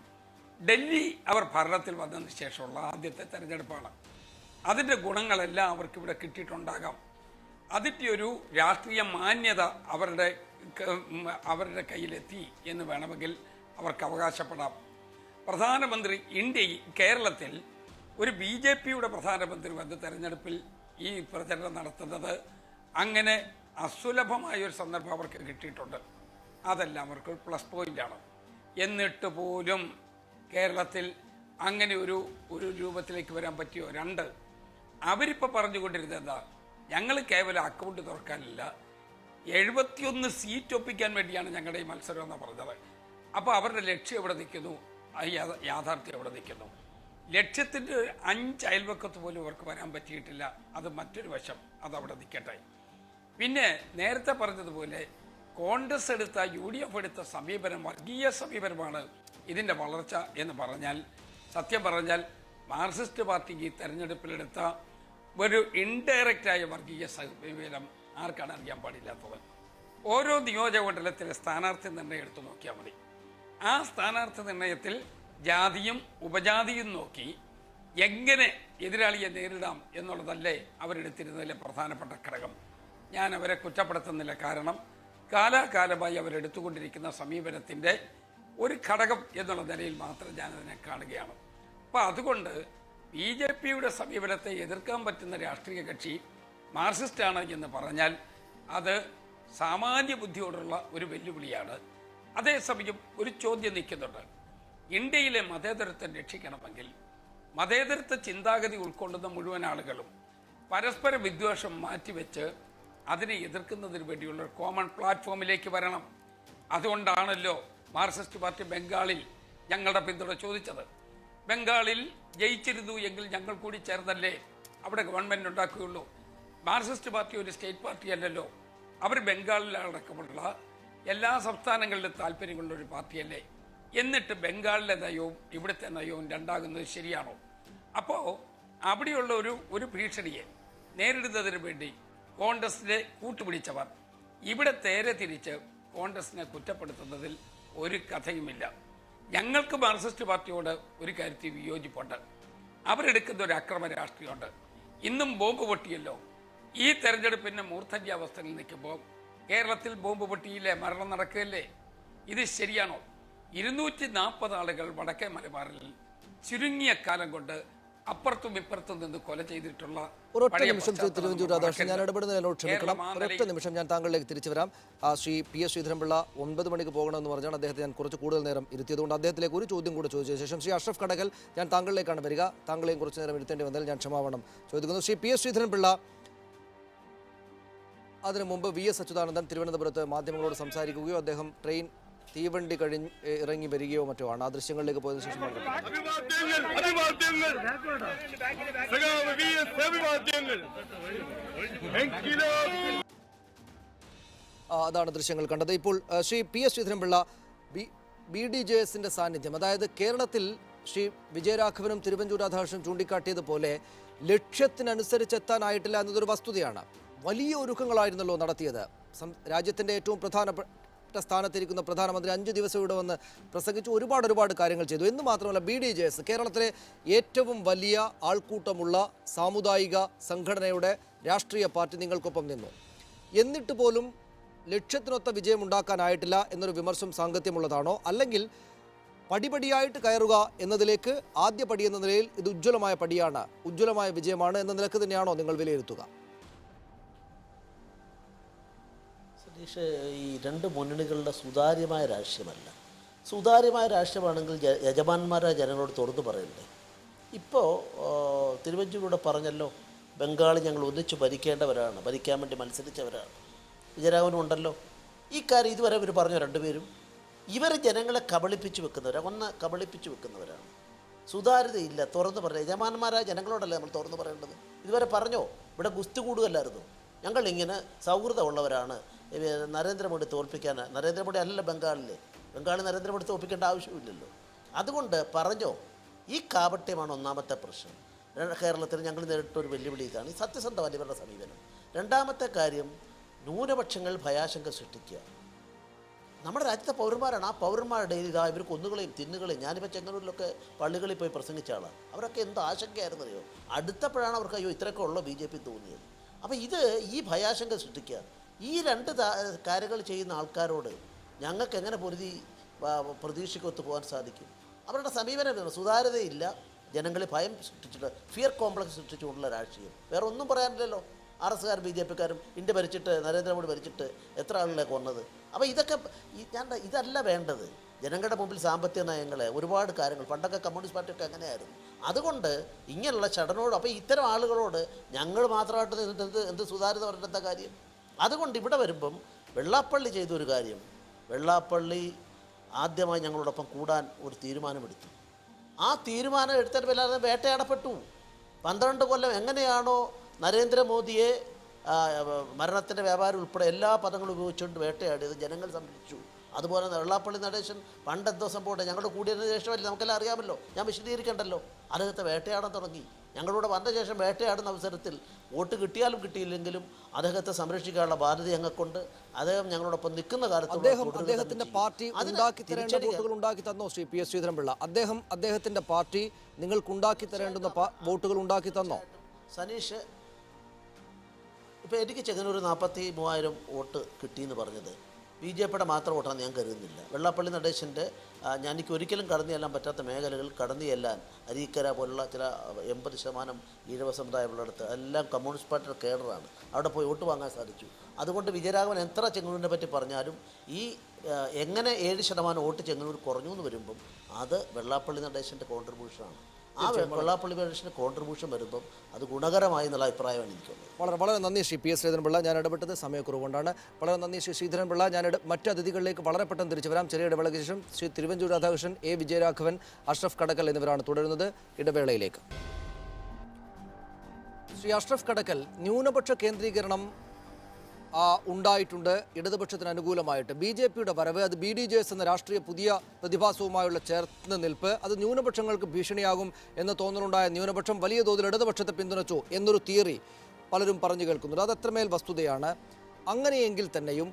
ഡൽഹി അവർ ഭരണത്തിൽ വന്നതിന് ശേഷമുള്ള ആദ്യത്തെ തെരഞ്ഞെടുപ്പാണ്. അതിൻ്റെ ഗുണങ്ങളെല്ലാം അവർക്കിവിടെ കിട്ടിയിട്ടുണ്ടാകാം. അതിൻ്റെ ഒരു രാഷ്ട്രീയ മാന്യത അവരുടെ കയ്യിലെത്തി എന്ന് വേണമെങ്കിൽ അവർക്ക് അവകാശപ്പെടാം. പ്രധാനമന്ത്രി കേരളത്തിൽ ഒരു BJP-യുടെ പ്രധാനമന്ത്രി വന്ന് തെരഞ്ഞെടുപ്പിൽ ഈ പ്രചരണം നടത്തുന്നത് അങ്ങനെ അസുലഭമായൊരു സന്ദർഭം അവർക്ക് കിട്ടിയിട്ടുണ്ട്. അതെല്ലാം അവർക്ക് പ്ലസ് പോയിൻ്റാണ്. എന്നിട്ട് പോലും കേരളത്തിൽ അങ്ങനെ ഒരു രൂപത്തിലേക്ക് വരാൻ പറ്റിയോ? രണ്ട്, അവരിപ്പോൾ പറഞ്ഞുകൊണ്ടിരുന്നത് എന്താ? ഞങ്ങൾ കേവലം അക്കൗണ്ട് തുറക്കാനില്ല, 71 സീറ്റ് ഒപ്പിക്കാൻ വേണ്ടിയാണ് ഞങ്ങളുടെ ഈ മത്സരം എന്നാണ് പറഞ്ഞത്. അപ്പോൾ അവരുടെ ലക്ഷ്യം എവിടെ നിൽക്കുന്നു? യാഥാർത്ഥ്യം എവിടെ നിൽക്കുന്നു? ലക്ഷ്യത്തിൻ്റെ 5 അയൽവക്കത്ത് പോലും അവർക്ക് വരാൻ പറ്റിയിട്ടില്ല. അത് മറ്റൊരു വശം, അതവിടെ നിൽക്കട്ടെ. പിന്നെ നേരത്തെ പറഞ്ഞതുപോലെ കോൺഗ്രസ് എടുത്ത UDF എടുത്ത സമീപനം വർഗീയ സമീപനമാണ് ഇതിൻ്റെ വളർച്ച എന്ന് പറഞ്ഞാൽ, സത്യം പറഞ്ഞാൽ മാർക്സിസ്റ്റ് പാർട്ടിക്ക് ഈ തെരഞ്ഞെടുപ്പിലെടുത്ത ഒരു ഇൻഡയറക്റ്റായ വർഗീയ സമീപനം ആർക്കാണ് അറിയാൻ പാടില്ലാത്തത്? ഓരോ നിയോജകമണ്ഡലത്തിലെ സ്ഥാനാർത്ഥി നിർണ്ണയം എടുത്തു നോക്കിയാൽ മതി. ആ സ്ഥാനാർത്ഥി നിർണ്ണയത്തിൽ ജാതിയും ഉപജാതിയും നോക്കി എങ്ങനെ എതിരാളിയെ നേരിടാം എന്നുള്ളതല്ലേ അവരെടുത്തിരുന്നതിലെ പ്രധാനപ്പെട്ട ഘടകം. ഞാൻ അവരെ കുറ്റപ്പെടുത്തുന്നില്ല. കാരണം കാലാകാലമായി അവരെടുത്തുകൊണ്ടിരിക്കുന്ന സമീപനത്തിൻ്റെ ഒരു ഘടകം എന്നുള്ള നിലയിൽ മാത്രം ഞാനതിനെ കാണുകയാണ്. അപ്പോൾ അതുകൊണ്ട് BJP-യുടെ സമീപനത്തെ എതിർക്കാൻ പറ്റുന്ന രാഷ്ട്രീയ കക്ഷി മാർക്സിസ്റ്റാണ് എന്ന് പറഞ്ഞാൽ അത് സാമാന്യ ബുദ്ധിയോടുള്ള ഒരു വെല്ലുവിളിയാണ്. അതേസമയം ഒരു ചോദ്യം നിൽക്കുന്നുണ്ട്. ഇന്ത്യയിലെ മതേതരത്വം രക്ഷിക്കണമെങ്കിൽ മതേതരത്വ ചിന്താഗതി ഉൾക്കൊള്ളുന്ന മുഴുവൻ ആളുകളും പരസ്പര വിദ്വേഷം മാറ്റിവെച്ച് അതിനെ എതിർക്കുന്നതിന് വേണ്ടിയുള്ള ഒരു കോമൺ പ്ലാറ്റ്ഫോമിലേക്ക് വരണം. അതുകൊണ്ടാണല്ലോ മാർക്സിസ്റ്റ് പാർട്ടി ബംഗാളിൽ ഞങ്ങളുടെ പിന്തുണ ചോദിച്ചത്. ബംഗാളിൽ ജയിച്ചിരുന്നു എങ്കിൽ ഞങ്ങൾ കൂടി ചേർന്നല്ലേ അവിടെ ഗവൺമെൻറ് ഉണ്ടാക്കുകയുള്ളൂ. മാർക്സിസ്റ്റ് പാർട്ടി ഒരു സ്റ്റേറ്റ് പാർട്ടി അല്ലല്ലോ. അവർ ബംഗാളിലടക്കമുള്ള എല്ലാ സംസ്ഥാനങ്ങളിലും താല്പര്യമുള്ള ഒരു പാർട്ടിയല്ലേ? എന്നിട്ട് ബംഗാളിലെ നയവും ഇവിടുത്തെ നയവും രണ്ടാകുന്നത് ശരിയാണോ? അപ്പോൾ അവിടെയുള്ള ഒരു ഭീഷണിയെ നേരിടുന്നതിന് വേണ്ടി കോൺഗ്രസിനെ കൂട്ടുപിടിച്ചവർ ഇവിടെ നേരെ തിരിച്ച് കോൺഗ്രസിനെ കുറ്റപ്പെടുത്തുന്നതിൽ ഒരു കഥയുമില്ല. ഞങ്ങൾക്ക് മാർക്സിസ്റ്റ് പാർട്ടിയോട് ഒരു കാര്യത്തിൽ വിയോജിപ്പുണ്ട്. അവരെടുക്കുന്ന ഒരു അക്രമ രാഷ്ട്രീയമുണ്ട്. ഇന്നും ബോംബ് പൊട്ടിയല്ലോ. ഈ തെരഞ്ഞെടുപ്പിന് മൂർധന്യാവസ്ഥയിൽ നിൽക്കുമ്പോൾ കേരളത്തിൽ ബോംബ് പൊട്ടിയില്ലേ, മരണം നടക്കുകയല്ലേ? ഇത് ശരിയാണോ? 240 ആളുകൾ വടക്കേ മലബാറിൽ ചുരുങ്ങിയ കാലം കൊണ്ട് അപ്പുറത്തും ഇപ്പുറത്തും നിന്ന് കൊല ചെയ്തിട്ടുള്ള ഒരൊറ്റ നിമിഷം ശ്രീ തിരുവഞ്ചൂർ രാധാകൃഷ്ണൻ, ഞാൻ ഇടപെടുന്നതിനോട് ക്ഷമിക്കണം. ഒരൊറ്റ നിമിഷം ഞാൻ താങ്കളിലേക്ക് തിരിച്ചു വരാം. ശ്രീ PS ശ്രീധരൻപിള്ള 9 മണിക്ക് പോകണമെന്ന് പറഞ്ഞാണ് അദ്ദേഹത്തെ ഞാൻ കുറച്ച് കൂടുതൽ നേരം ഇരുത്തിയതുകൊണ്ട് അദ്ദേഹത്തിലേക്ക് ഒരു ചോദ്യം കൂടെ ചോദിച്ച ശേഷം ശ്രീ അഷ്റഫ് കടകൽ, ഞാൻ താങ്കളിലേക്കാണ് വരിക. താങ്കളെയും കുറച്ച് നേരം ഇരുത്തേണ്ടി വന്നാൽ ഞാൻ ക്ഷമാപണം ചോദിക്കുന്നു. ശ്രീ PS ശ്രീധരൻപിള്ള, അതിനു മുമ്പ് VS അച്യുതാനന്ദൻ തിരുവനന്തപുരത്ത് മാധ്യമങ്ങളോട് സംസാരിക്കുകയോ അദ്ദേഹം ട്രെയിൻ തീവണ്ടി ഇറങ്ങി വരികയോ മറ്റോ ആണ്. ആ ദൃശ്യങ്ങളിലേക്ക് പോയതിനു ശേഷം അതാണ് ദൃശ്യങ്ങൾ കണ്ടത്. ഇപ്പോൾ ശ്രീ PS ശ്രീധരൻപിള്ള, BDJSന്റെ സാന്നിധ്യം, അതായത് കേരളത്തിൽ ശ്രീ വിജയരാഘവനും തിരുവഞ്ചൂർ രാധാകൃഷ്ണൻ ചൂണ്ടിക്കാട്ടിയതുപോലെ ലക്ഷ്യത്തിനനുസരിച്ചെത്താനായിട്ടില്ല എന്നതൊരു വസ്തുതയാണ്. വലിയ ഒരുക്കങ്ങളായിരുന്നല്ലോ നടത്തിയത്. രാജ്യത്തിൻ്റെ ഏറ്റവും പ്രധാനപ്പെട്ട സ്ഥാനത്തിരിക്കുന്ന പ്രധാനമന്ത്രി 5 ദിവസം ഇവിടെ വന്ന് പ്രസംഗിച്ചു, ഒരുപാട് കാര്യങ്ങൾ ചെയ്തു. എന്ന് മാത്രമല്ല BDJS കേരളത്തിലെ ഏറ്റവും വലിയ ആൾക്കൂട്ടമുള്ള സാമുദായിക സംഘടനയുടെ രാഷ്ട്രീയ പാർട്ടി നിങ്ങൾക്കൊപ്പം നിന്നു. എന്നിട്ട് പോലും ലക്ഷ്യത്തിനൊത്ത വിജയം ഉണ്ടാക്കാനായിട്ടില്ല എന്നൊരു വിമർശനം സാങ്കത്യമുള്ളതാണോ? അല്ലെങ്കിൽ പടിപടിയായിട്ട് കയറുക എന്നതിലേക്ക് ആദ്യ പടി എന്ന നിലയിൽ ഇത് ഉജ്ജ്വലമായ പടിയാണ്, ഉജ്ജ്വലമായ വിജയമാണ് എന്ന നിലക്ക് തന്നെയാണോ നിങ്ങൾ വിലയിരുത്തുക? സതീഷ്, ഈ രണ്ട് മുന്നണികളുടെ സുതാര്യമായ രാഷ്ട്രീയമല്ല. സുതാര്യമായ രാഷ്ട്രീയമാണെങ്കിൽ യജമാന്മാരായ ജനങ്ങളോട് തുറന്നു പറയണ്ടേ? ഇപ്പോൾ തിരുവഞ്ചൂരിലൂടെ പറഞ്ഞല്ലോ, ബംഗാളിൽ ഞങ്ങൾ ഒന്നിച്ച് ഭരിക്കേണ്ടവരാണ്, ഭരിക്കാൻ വേണ്ടി മത്സരിച്ചവരാണ്. വിജയരാഘവനും ഉണ്ടല്ലോ. ഈ കാര്യം ഇതുവരെ ഇവർ പറഞ്ഞു രണ്ടുപേരും. ഇവർ ജനങ്ങളെ കബളിപ്പിച്ച് വെക്കുന്നവരാണ്, കബളിപ്പിച്ച് വെക്കുന്നവരാണ്. സുതാര്യതയില്ല, തുറന്നു പറയുക. യജമാന്മാരായ ജനങ്ങളോടല്ലേ നമ്മൾ തുറന്നു പറയേണ്ടത്? ഇതുവരെ പറഞ്ഞോ? ഇവിടെ ഗുസ്തി കൂടുകയല്ലായിരുന്നു. ഞങ്ങളിങ്ങനെ സൗഹൃദമുള്ളവരാണ്, നരേന്ദ്രമോദി തോൽപ്പിക്കാൻ. നരേന്ദ്രമോദി അല്ലല്ലോ ബംഗാളിൽ നരേന്ദ്രമോദി തോൽപ്പിക്കേണ്ട ആവശ്യമില്ലല്ലോ. അതുകൊണ്ട് പറഞ്ഞോ? ഈ കാപട്യമാണ് ഒന്നാമത്തെ പ്രശ്നം. കേരളത്തിൽ ഞങ്ങൾ നേരിട്ടൊരു വെല്ലുവിളി ഇതാണ്. ഈ സത്യസന്ധമല്ല ഇവരുടെ സമീപനം. രണ്ടാമത്തെ കാര്യം, ന്യൂനപക്ഷങ്ങൾ ഭയാശങ്ക സൃഷ്ടിക്കുക. നമ്മുടെ രാജ്യത്തെ പൗരന്മാരാണ്. ആ പൗരന്മാരുടെ ഇവർ കൊന്നുകളെയും തിന്നുകളെയും. ഞാനിപ്പോൾ ചെങ്ങന്നൂരിലൊക്കെ പള്ളികളിൽ പോയി പ്രസംഗിച്ച ആളാണ്. അവരൊക്കെ എന്ത് ആശങ്കയായിരുന്നു അറിയോ? അടുത്തപ്പോഴാണ് അവർക്ക് അയ്യോ ഇത്രയൊക്കെ ഉള്ള BJP തോന്നിയത്. അപ്പോൾ ഇത് ഈ ഭയാശങ്ക സൃഷ്ടിക്കുക. ഈ രണ്ട് കാര്യങ്ങൾ ചെയ്യുന്ന ആൾക്കാരോട് ഞങ്ങൾക്ക് എങ്ങനെ പ്രതീക്ഷയ്ക്കൊത്ത് പോകാൻ സാധിക്കും? അവരുടെ സമീപനം സുതാര്യതയില്ല, ജനങ്ങളിൽ ഭയം സൃഷ്ടിച്ചിട്ട്, ഫിയർ കോംപ്ലക്സ് സൃഷ്ടിച്ചുകൊണ്ടുള്ള രാഷ്ട്രീയം. വേറെ ഒന്നും പറയാനില്ലല്ലോ. RSകാരും BJPക്കാരും ഇന്ത്യ ഭരിച്ചിട്ട്, നരേന്ദ്രമോദി ഭരിച്ചിട്ട് എത്ര ആളുകളെ കൊന്നത്? അപ്പോൾ ഇതൊക്കെ ഇതല്ല വേണ്ടത്. ജനങ്ങളുടെ മുമ്പിൽ സാമ്പത്തിക നയങ്ങൾ, ഒരുപാട് കാര്യങ്ങൾ. പണ്ടൊക്കെ കമ്മ്യൂണിസ്റ്റ് പാർട്ടിയൊക്കെ അങ്ങനെയായിരുന്നു. അതുകൊണ്ട് ഇങ്ങനെയുള്ള ചടനോട്, അപ്പോൾ ഇത്തരം ആളുകളോട് ഞങ്ങൾ മാത്രമായിട്ട് എന്ത് സുതാര്യത പറയേണ്ട കാര്യം? അതുകൊണ്ട് ഇവിടെ വരുമ്പം വെള്ളാപ്പള്ളി ചെയ്തൊരു കാര്യം, വെള്ളാപ്പള്ളി ആദ്യമായി ഞങ്ങളോടൊപ്പം കൂടാൻ ഒരു തീരുമാനമെടുത്തു. ആ തീരുമാനം എടുത്തിട്ട് വല്ലാതെ വേട്ടയാടപ്പെട്ടു. 12 കൊല്ലം എങ്ങനെയാണോ നരേന്ദ്രമോദിയെ മരണത്തിൻ്റെ വ്യാപാരം ഉൾപ്പെടെ എല്ലാ പദങ്ങളും ഉപയോഗിച്ചുകൊണ്ട് വേട്ടയാടിയത് ജനങ്ങൾ സംരക്ഷിച്ചു. അതുപോലെ വെള്ളാപ്പള്ളി നടേശൻ പണ്ടെന്തോ സംഭവം ഞങ്ങളുടെ കൂടിയതിന് ശേഷമല്ലേ, നമുക്കെല്ലാം അറിയാമല്ലോ, ഞാൻ വിശദീകരിക്കണ്ടല്ലോ. അദ്ദേഹത്തെ വേട്ടയാടാൻ തുടങ്ങി. ഞങ്ങളോട് വന്ന ശേഷം വേട്ടയാടുന്ന അവസരത്തിൽ വോട്ട് കിട്ടിയാലും കിട്ടിയില്ലെങ്കിലും അദ്ദേഹത്തെ സംരക്ഷിക്കാനുള്ള ബാധ്യത ഞങ്ങൾക്കുണ്ട്. അദ്ദേഹം ഞങ്ങളോടൊപ്പം നിൽക്കുന്ന കാലത്ത് അദ്ദേഹത്തിന്റെ പാർട്ടി ഉണ്ടാക്കി തരേണ്ട വോട്ടുകൾ ഉണ്ടാക്കി തന്നോ ശ്രീ PS ശ്രീധരൻപിള്ള? അദ്ദേഹത്തിന്റെ പാർട്ടി നിങ്ങൾക്ക് ഉണ്ടാക്കി തരേണ്ടുന്ന വോട്ടുകൾ ഉണ്ടാക്കി തന്നോ? സനീഷ്, ഇപ്പോൾ എനിക്ക് ചെങ്ങന്നൂർ 43,000 വോട്ട് കിട്ടിയെന്ന് പറഞ്ഞത് BJPയുടെ മാത്രം വോട്ടാണെന്ന് ഞാൻ കരുതുന്നില്ല. വെള്ളാപ്പള്ളി നടേശൻ്റെ എനിക്ക് ഒരിക്കലും കടന്നു ചെല്ലാൻ പറ്റാത്ത മേഖലകൾ കടന്നു ചെല്ലാൻ, അരീക്കര പോലുള്ള ചില 80% ഈഴവ സമുദായമുള്ളിടത്ത് എല്ലാം കമ്മ്യൂണിസ്റ്റ് പാർട്ടിയുടെ കേഡറാണ്. അവിടെ പോയി വോട്ട് വാങ്ങാൻ സാധിച്ചു. അതുകൊണ്ട് വിജയരാഘവൻ എത്ര ചെങ്ങന്നൂരിനെ പറ്റി പറഞ്ഞാലും ഈ എങ്ങനെ 7% വോട്ട് ചെങ്ങന്നൂർ കുറഞ്ഞു എന്ന് വരുമ്പം അത് വെള്ളാപ്പള്ളി നടേശൻ്റെ കോൺട്രിബ്യൂഷനാണ്. ആ വെള്ളാപ്പള്ളി നടേശൻ്റെ കോൺട്രിബ്യൂഷൻ വരുമ്പം അത് ഗുണകരമായി എന്നുള്ള അഭിപ്രായമാണ് എനിക്കുള്ളത്. വളരെ നന്ദി ശ്രീ PS ശ്രീധരൻപിള്ള. ഞാൻ ഇടപെട്ടത് സമയക്കുറവുകൊണ്ടാണ്. വളരെ നന്ദി ശ്രീ ശ്രീധരൻപിള്ള. ഞാൻ മറ്റ് അതിഥികളിലേക്ക് വളരെ പെട്ടെന്ന് തിരിച്ചു വരാം. ചെറിയ ഇടവേളയ്ക്ക് ശേഷം ശ്രീ തിരുവഞ്ചൂർ രാധാകൃഷ്ണൻ, വിജയരാഘവൻ, അഷ്റഫ് കടക്കൽ എന്നിവരാണ് തുടരുന്നത്. ഇടവേളയിലേക്ക്. ശ്രീ അഷ്റഫ് കടക്കൽ, ന്യൂനപക്ഷ കേന്ദ്രീകരണം ഉണ്ടായിട്ടുണ്ട് ഇടതുപക്ഷത്തിന് അനുകൂലമായിട്ട്. BJPയുടെ വരവ്, അത് BDJS എന്ന രാഷ്ട്രീയ പുതിയ പ്രതിഭാസവുമായുള്ള ചേർന്ന് നിൽപ്പ്, അത് ന്യൂനപക്ഷങ്ങൾക്ക് ഭീഷണിയാകും എന്ന് തോന്നലുണ്ടായ ന്യൂനപക്ഷം വലിയ തോതിൽ ഇടതുപക്ഷത്തെ പിന്തുണച്ചു എന്നൊരു തിയറി പലരും പറഞ്ഞു കേൾക്കുന്നുണ്ട്. അത് എത്രമേൽ വസ്തുതയാണ്? അങ്ങനെയെങ്കിൽ തന്നെയും